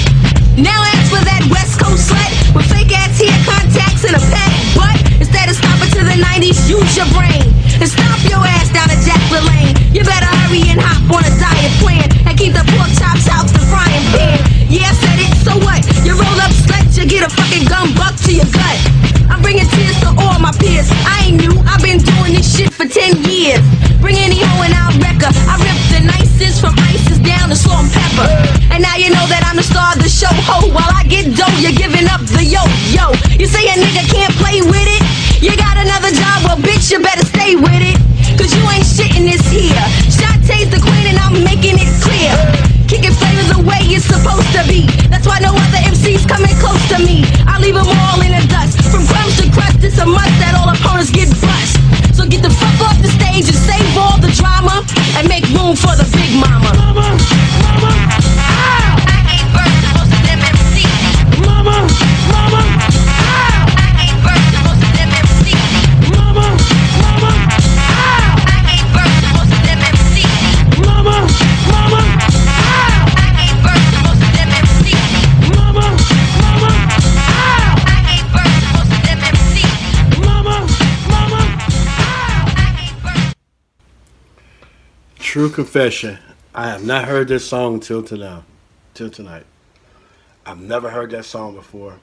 Now ask for that West Coast slut with fake ass hair, contacts, and a fat butt. Instead of stopping to the 90s, use your brain and stomp your ass down a Jack LaLanne. You better hurry and hop on a diet plan and keep the pork chops out the frying pan. Yeah, I said it, so what? You roll up slut, you get a fucking gun buck to your gut. I'm bringing tears to all my peers. I ain't new, I've been doing this shit for 10 years. Bring any hoe and I'll wreck her. I rip the nicest from ISIS down to salt and pepper. And now you know that I'm the star of the show. Ho, while I get dough, you're giving up the yo. You say a nigga can't play with it? You got another job, well bitch, you better stay with it. Cause you ain't shit in this here. Shantae's the queen and I'm making it clear. Kicking flavors the way it's supposed to be. That's why no other MC's coming close to me. I leave them all in the dust. From crumbs to crust, it's a must that all opponents get bust. So get the fuck off the stage and save all the drama and make room for the big mama. I ain't birth to most of them MCs. I ain't birth to most of them MCs. I ain't birth to most of them MCs. True confession, I have not heard this song till tonight. I've never heard that song before.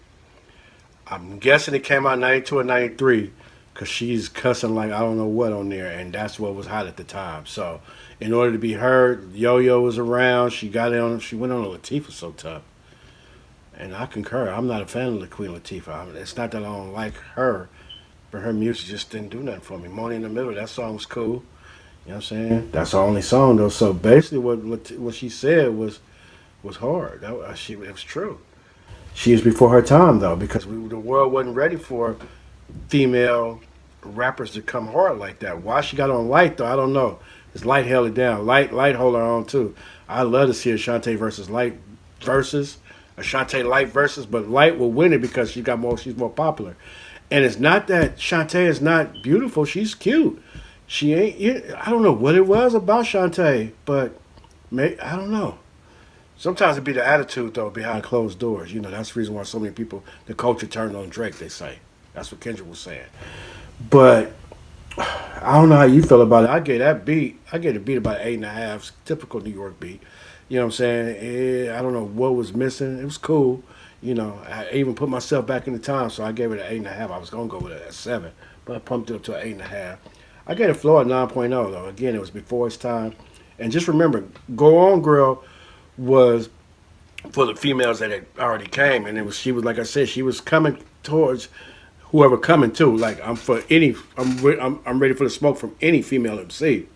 I'm guessing it came out in 92 or 93 because she's cussing like I don't know what on there, and that's what was hot at the time. So in order to be heard, Yo-Yo was around. She went on Latifah So Tough. And I concur. I'm not a fan of the Queen Latifah. It's not that I don't like her, but her music just didn't do nothing for me. Morning in the Middle, that song was cool. You know what I'm saying? That's the only song though. So basically, what she said was hard. It was true. She was before her time though, because the world wasn't ready for female rappers to come hard like that. Why she got on Lyte though, I don't know. It's Lyte held it down. Lyte hold her on too. I love to see a Shante versus Lyte versus a Shante Lyte versus, but Lyte will win it because she's more popular. And it's not that Shante is not beautiful. She's cute. She ain't. I don't know what it was about Shante, but I don't know. Sometimes it be the attitude though behind closed doors. You know, that's the reason why so many people, the culture turned on Drake. They say that's what Kendrick was saying. But I don't know how you feel about it. I gave the beat about 8.5. Typical New York beat. You know what I'm saying? I don't know what was missing. It was cool. You know, I even put myself back in the time, so I gave it an 8.5. I was gonna go with it at 7, but I pumped it up to an 8.5. I gave it floor at 9.0 though. Again, it was before its time. And just remember, Go On Girl was for the females that had already came, and she was like I said, she was coming towards whoever coming to. Like I'm ready for the smoke from any female MC.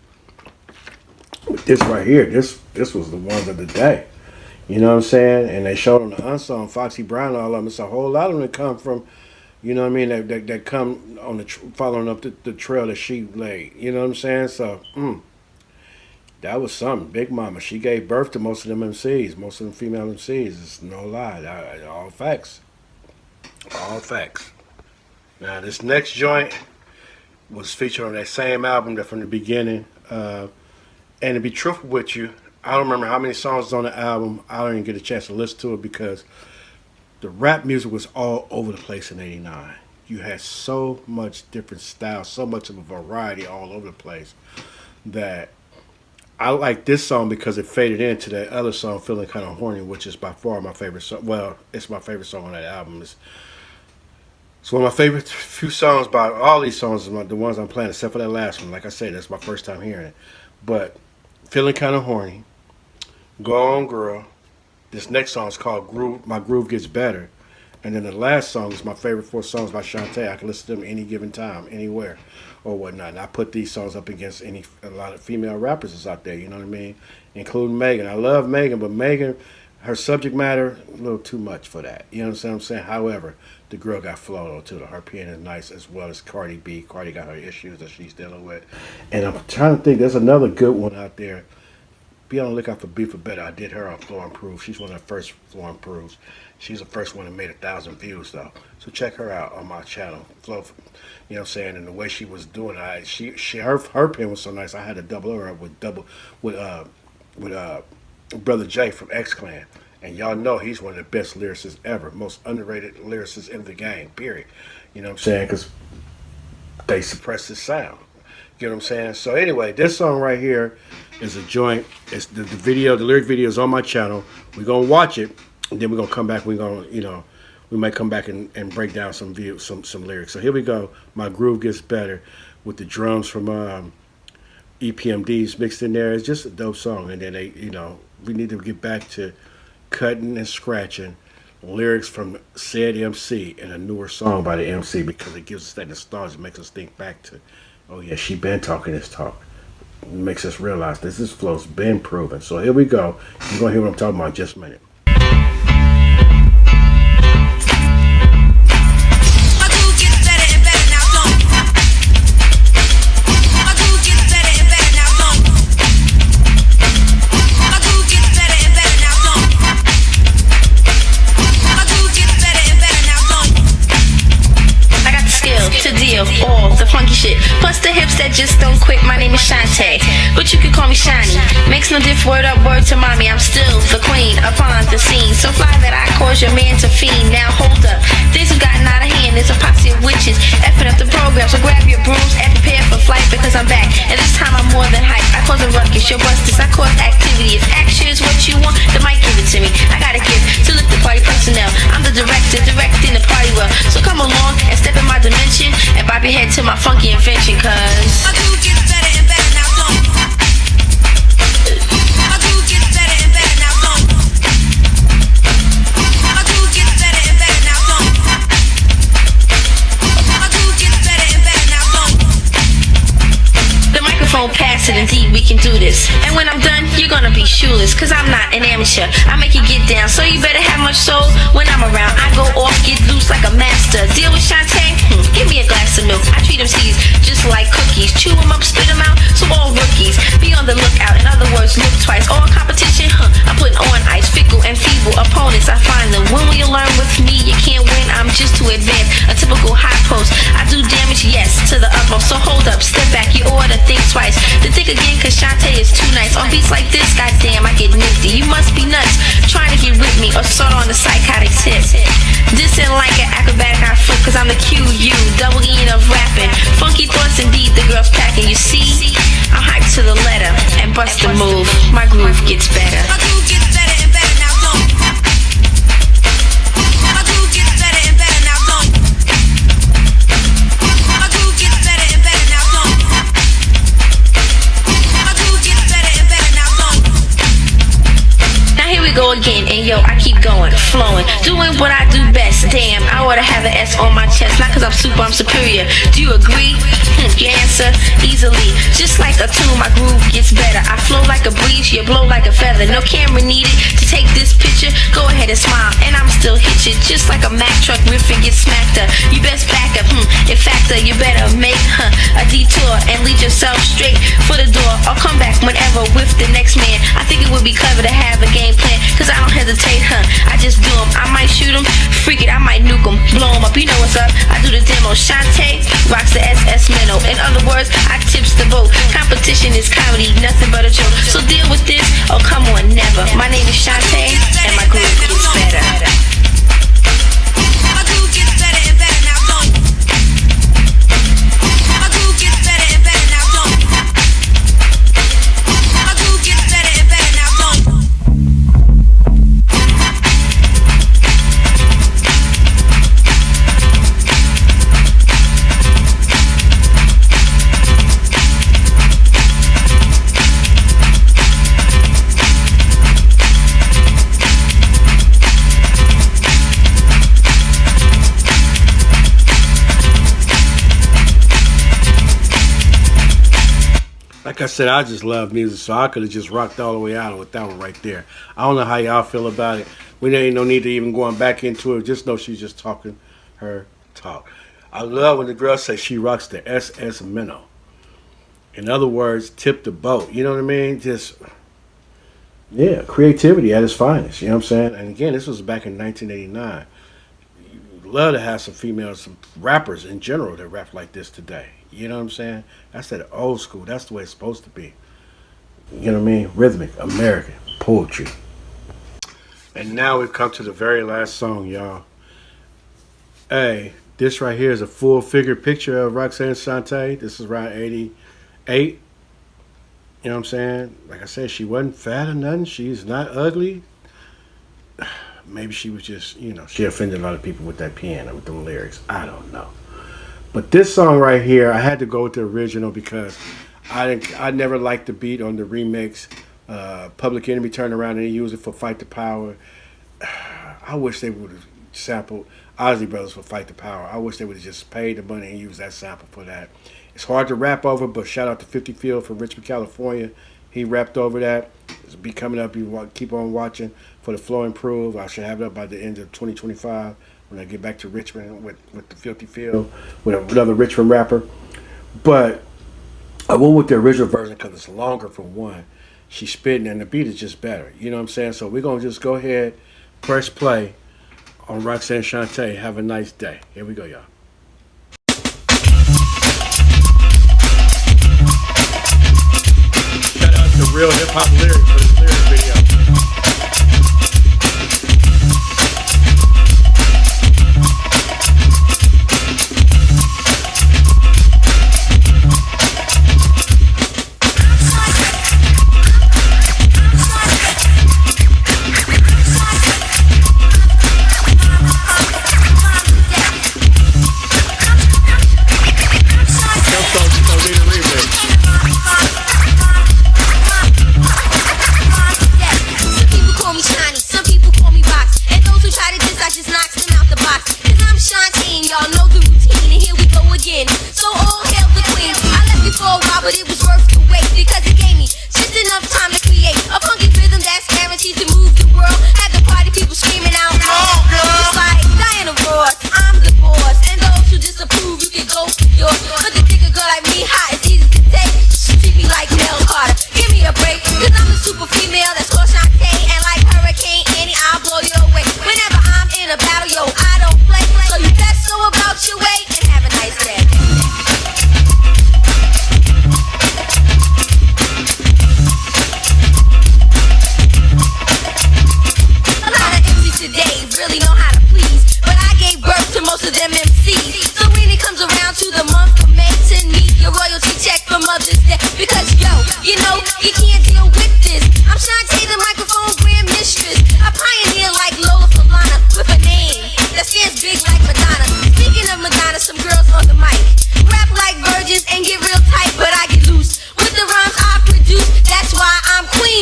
But this right here, this was the ones of the day. You know what I'm saying? And they showed on the unsung Foxy Brown and all of them. It's a whole lot of them that come from, you know what I mean, that come on following up the trail that she laid. You know what I'm saying? So, that was something. Big Mama, she gave birth to most of them MCs, most of them female MCs. It's no lie. All facts. All facts. Now, this next joint was featured on that same album that from the beginning. And to be truthful with you, I don't remember how many songs was on the album. I don't even get a chance to listen to it because the rap music was all over the place in '89. You had so much different style, so much of a variety all over the place that I like this song because it faded into that other song, Feelin Kind of Horny, which is by far my favorite song. Well, it's my favorite song on that album. It's one of my favorite few songs by all these songs, the ones I'm playing, except for that last one. Like I said, that's my first time hearing it. But Feelin Kind of Horny, Go On Girl. This next song is called Groove. My Groove Gets Better. And then the last song is my favorite 4 songs by Shante. I can listen to them any given time, anywhere, or whatnot. And I put these songs up against a lot of female rappers that's out there, you know what I mean? Including Megan. I love Megan, but Megan her subject matter, a little too much for that. You know what I'm saying? However, the girl got flow too. Her pen is nice, as well as Cardi B. Cardi got her issues that she's dealing with. And I'm trying to think, there's another good one out there. Be on the lookout for B for Better. I did her on Floor Improves. She's one of the first Floor Improves. She's the first one that made 1,000 views though. So check her out on my channel. Flow, you know what I'm saying? And the way she was doing it, her pen was so nice. I had to double her up with Brother Jay from X Clan. And y'all know he's one of the best lyricists ever, most underrated lyricists in the game, period. You know what I'm saying? Because they suppress his sound. You know what I'm saying? So anyway, this song right here is a joint. It's the lyric video is on my channel. We're going to watch it, and then we're going to come back. We're going to, we might come back and break down some lyrics. So here we go. My Groove Gets Better with the drums from EPMDs mixed in there. It's just a dope song. And then we need to get back to cutting and scratching lyrics from said MC in a newer song by the MC, because it gives us that nostalgia. It makes us think back to, oh yeah, she been talking this talk. It makes us realize this flow's been proven. So here we go. You're going to hear what I'm talking about in just a minute. All the funky shit, plus the hips that just don't quit. My name is Shante, but you can call me Shiny. Makes no diff, word up, word to mommy. I'm still the queen upon the scene, so fly that I cause your man to fiend. Now hold up, things have gotten out of hand. There's a posse of witches effing up the program, so grab your brooms and prepare for flight, because I'm back, and this time I'm more than hype. I cause a ruckus, your busters, I cause activity. If action is what you want, then might give it to me. I got a gift to lift the party personnel. I'm the director, directing the party well. So come along and step in my dimension and bob your head to my funky invention, cause my groove gets better and better now, don't. My groove gets better and better now, don't. My groove gets better and better now, don't. My groove gets better and better now, don't. The microphone pass it, indeed we can do this. And when I'm done, you're gonna be shoeless, cause I'm not an amateur. I make you get down, so you better have much soul. When I'm around, I go off, get loose like a master. Deal with Shante? Give me a glass of milk. I treat them seeds just like cookies. Chew them up, spit them out, so all rookies. Be on the lookout, in other words, look twice. All competition, I'm putting on ice. Fickle and feeble opponents, I find them. When will you learn with me? You can't win, I'm just too advanced. A typical high post, I do damage, yes, to the utmost. So hold up, step back, you ought to think twice. Then think again, cause Shante is too nice. On beats like this, goddamn, I get nifty. You must be nuts, trying to get with me, or sort on the psychotic tip. Dissing like an acrobatic I flip, cause I'm the QU, double E of rapping. Funky thoughts indeed, the girls packing. You see, I'm hyped to the letter and bust the move. My groove gets better. My groove gets better and better now, don't. My groove gets better and better now, don't. My groove gets better and better now, don't. My groove gets better and better now, don't. Now here we go again, and yo, I keep going, flowing, doing what I do best. Damn, I oughta have an S on my chest, not cause I'm super, I'm superior. Do you agree? Your answer, easily. Just like a tune, my groove gets better. I flow like a breeze, you blow like a feather. No camera needed to take this picture. Go ahead and smile, and I'm still hit you. Just like a Mack truck riff and get smacked up. You best back up, in fact, you better make a detour and lead yourself straight for the door. I'll come back whenever with the next man. I think it would be clever to have a game plan, cause I don't hesitate, I just do them. I might shoot them, freak it, I might nuke them, blow them up, you know what's up. I do the demo. Shante rocks the SS Minnow. In other words, I tips the boat. Competition is comedy, nothing but a joke. So deal with this, oh come on, never. My name is Shante, and my groove gets better. My groove gets better and better now, don't. My groove gets better and better now, don't. My groove gets better and better now, don't. like I said, I just love music, so I could have just rocked all the way out with that one right there. I don't know how y'all feel about it. We ain't no need to even going back into it. Just know she's just talking her talk. I love when the girl says she rocks the SS Minnow. In other words, tip the boat. You know what I mean? Just, yeah, creativity at its finest. You know what I'm saying? And again, this was back in 1989. You'd love to have some females, some rappers in general that rap like this today. You know what I'm saying? That's that old school. That's the way it's supposed to be. You know what I mean? Rhythmic, American, poetry. And now we've come to the very last song, y'all. Hey, this right here is a full figure picture of Roxanne Shante. This is around 88. You know what I'm saying? Like I said, she wasn't fat or nothing. She's not ugly. Maybe she was just, you know, she offended a lot of people with that piano, with them lyrics. I don't know. But this song right here, I had to go with the original because I never liked the beat on the remix. Public Enemy turned around and they used it for Fight the Power. I wish they would have sampled Ozzy Brothers for Fight the Power. I wish they would have just paid the money and used that sample for that. It's hard to rap over, but shout out to 50 Field from Richmond, California. He rapped over that. It'll be coming up. You keep on watching for the Flow Improve. I should have it up by the end of 2025 when I get back to Richmond with the 50 Field, with another Richmond rapper. But I went with the original version because it's longer for one. She's spitting and the beat is just better. You know what I'm saying? So we're going to just go ahead, press play on Roxanne Shante. Have a nice day. Here we go, y'all. Shout out to Real Hip Hop Lyrics for this lyric video.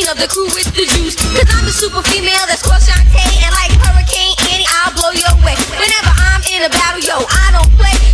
The crew with the juice, cause I'm the super female that's called Shante, and like Hurricane Annie, I'll blow your way. Whenever I'm in a battle, yo, I don't play.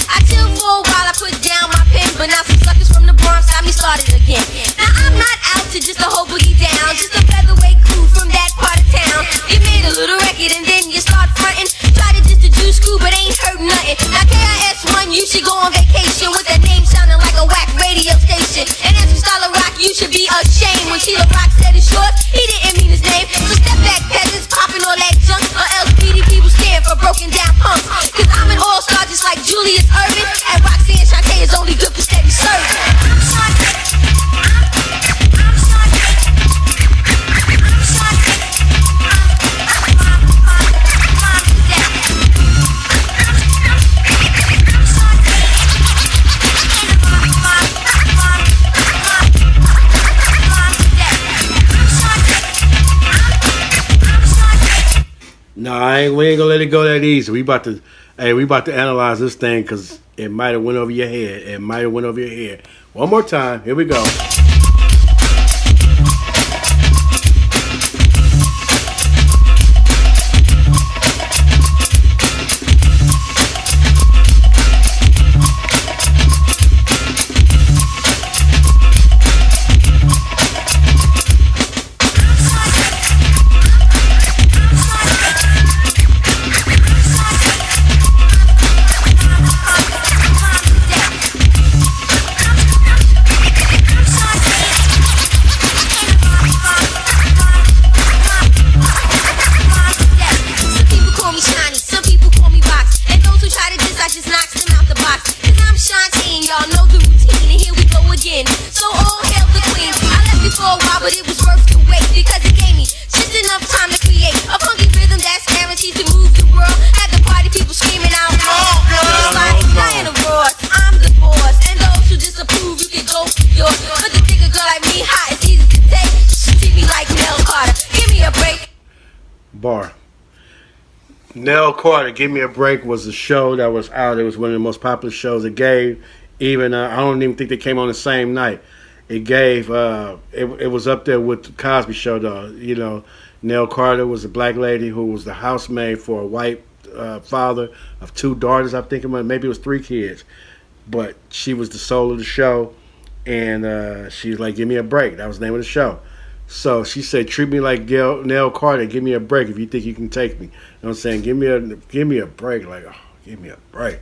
I chill for a while, I put down my pen, but now some suckers from the Bronx got me started again. Now I'm not out to just a whole boogie down, just a featherweight crew from that part of town. You made a little record and then you start frontin', try to just a juice crew but ain't heard nothing. Now KIS1, you should go on vacation with a name sounding like a whack radio station. And as we style of rock, you should be ashamed. When Sheila Rock said it's yours, he didn't mean his name. So step back, peasants, popping all that junk, or else BDP will stand for broken down punks. Cause I'm an all-star just like Julius Erving, and Roxanne Shante is only good for steady serving. Nah, we ain't gonna let it go that easy. We about to analyze this thing because it might have went over your head. It might have went over your head. One more time. Here we go. Bar. Nell Carter, Give Me a Break was a show that was out. It was one of the most popular shows it gave. Even I don't even think they came on the same night. It gave it was up there with the Cosby Show though. You know, Nell Carter was a black lady who was the housemaid for a white father of 2 daughters. I think maybe it was 3 kids, but she was the soul of the show, and she was like, "Give me a break." That was the name of the show. So she said, "Treat me like Nell Carter. Give me a break if you think you can take me." You know what I'm saying? Give me a break. Like, oh, give me a break.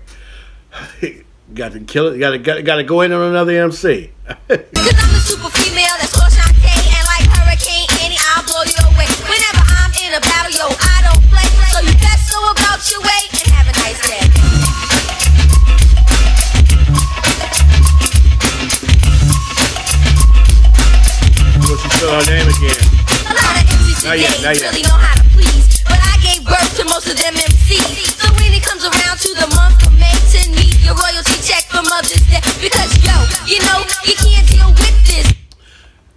Got to kill it. Got to go in on another MC. Cause I'm a super female that's called Shante, and like Hurricane Annie, I'll blow you away. Whenever I'm in a battle, yo, I don't play. So you best go about your way and have a nice day. What's your show name again? A lot of MCs today really know how to please, but I gave birth to most of them MCs. So when it comes around to the month of May, send me your royalty check for Mother's Day, because yo, you know, you can't deal with this.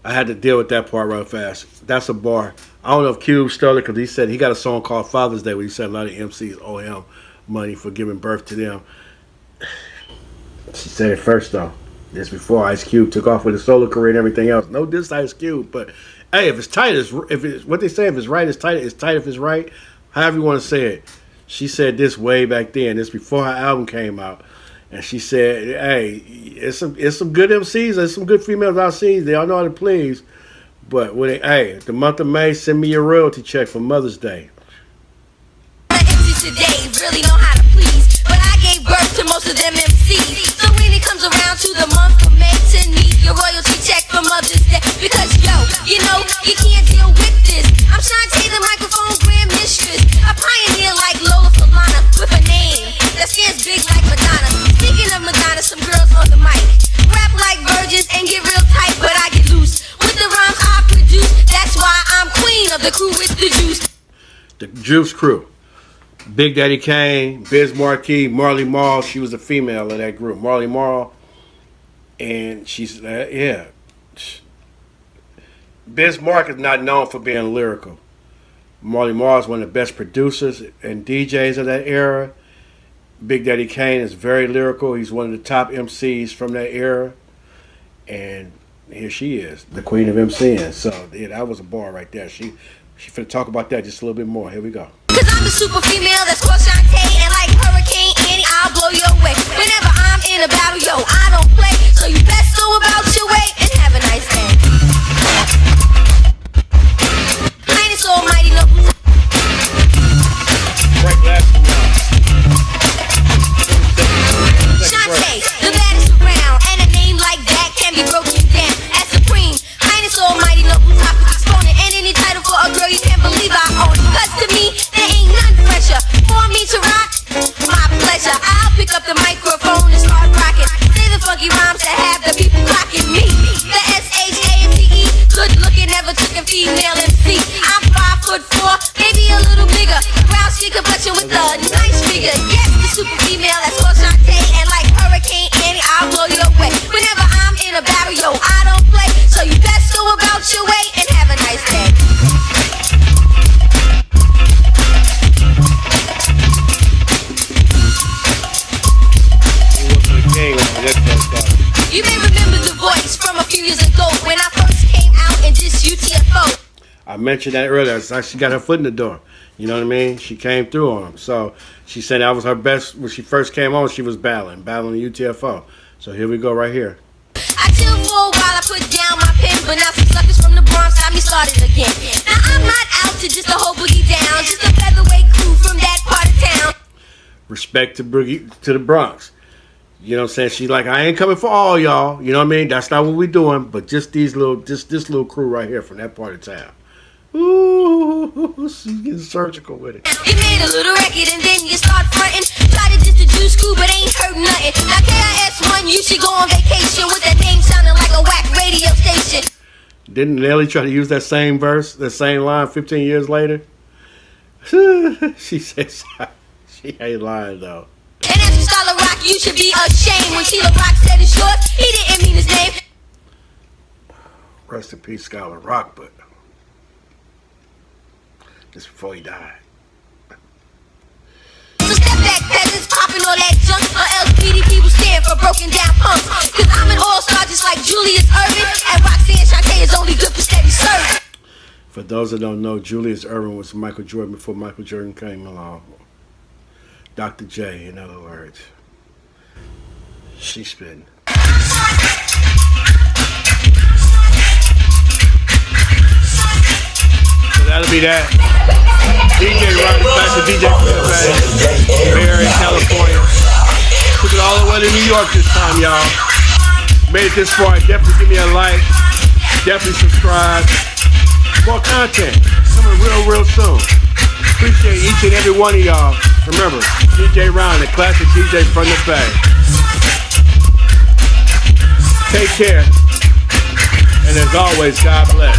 I had to deal with that part real fast. That's a bar. I don't know if Cube stole it because he said he got a song called Father's Day where he said a lot of MCs owe him money for giving birth to them. She said it first though. This before Ice Cube took off with his solo career and everything else. No diss Ice Cube, but hey, if it's tight, if it's what they say, if it's right, it's tight. It's tight if it's right. However you want to say it. She said this way back then. This before her album came out, and she said, "Hey, it's some good MCs. There's some good females I've seen. They all know how to please. But when the month of May, send me your royalty check for Mother's Day." MCs today really know how to please, but I gave birth to most of them MCs. So when it comes around to the month of May, send me your royalty check for Mother's Day, because yo, you know, you can't deal with this. I'm Shante, the microphone grand mistress, a pioneer like Lola Falana with a name that stands big like Madonna. Speaking of Madonna, some girls on the mic rap like virgins and get real tight, but I get loose with the rhymes I produce. That's why I'm queen of the crew with the juice. The Juice Crew. Big Daddy Kane, Biz Markie, Marley Marl. She was a female of that group. Marley Marl. And she's, yeah. Biz Markie is not known for being lyrical. Marley Marl is one of the best producers and DJs of that era. Big Daddy Kane is very lyrical. He's one of the top MCs from that era. And here she is, the queen of MCing. So, yeah, that was a bar right there. She finna talk about that just a little bit more. Here we go. Cause I'm the super female that's called Shante, and like Hurricane Annie, I'll blow your way. Whenever I'm in a battle, yo, I don't play. So you best go about your way and have a nice day. Highness Almighty, look. Right last one. Shante, the baddest around, and a name like that can be broken down as supreme. Highness Almighty, local topic exponent, and any title for a girl you can't believe I own. Cause to me, there ain't none fresher. For me to rock, my pleasure. I'll pick up the microphone and start rocking. Say the funky rhymes that have the people clocking me. The SHANTE, good looking, never took a female MC. I'm 5'4", maybe a little bigger. Brown skin complexion with a nice figure. Yes, the super female that's called Shante, and like Hurricane Annie, I'll blow your way. Whenever I'm in a battle, yo, I don't play. So you best go about your way and have a nice day. You may remember the voice from a few years ago when I first came out in this UTFO. I mentioned that earlier. It's like she got her foot in the door. You know what I mean? She came through on him. So she said that was her best. When she first came on, she was battling the UTFO. So here we go right here. I chill for a while, I put down my pen, but now some suckers from the Bronx got me started again. Now I'm not out to just a whole boogie down, just a featherweight crew from that part of town. Respect to the Bronx. You know what I'm saying? She's like, I ain't coming for all y'all. You know what I mean? That's not what we doing. But just this little crew right here from that part of town. Ooh, she's getting surgical with it. You made a little record and then you start fronting. Try to just a juice crew, but ain't hurt nothing. Now KIS1, you should go on vacation with that name sounding like a whack radio station. Didn't Nelly try to use that same verse, that same line 15 years later? She says she ain't lying though. And as you Scholar Rock, you should be ashamed. When Sheila Rock said it's yours, he didn't mean his name. Rest in peace, Scholar Rock, but just before he died. So step back, peasants, popping all that junk, or else BDP will stand for broken down punks. Cause I'm an all-star just like Julius Erving, and Roxanne Shante is only good for steady serving. For those that don't know, Julius Erving was Michael Jordan before Michael Jordan came along. Dr. J, in other words. She's spitting. So that'll be that. DjRon-TheClassicDjFromTheBay, Bay Area, California. Took it all the way to New York this time, y'all. Made it this far. Definitely give me a like. Definitely subscribe. More content coming real soon. Appreciate each and every one of y'all. Remember, DjRon, the classic DJ from the Bay. Take care. And as always, God bless.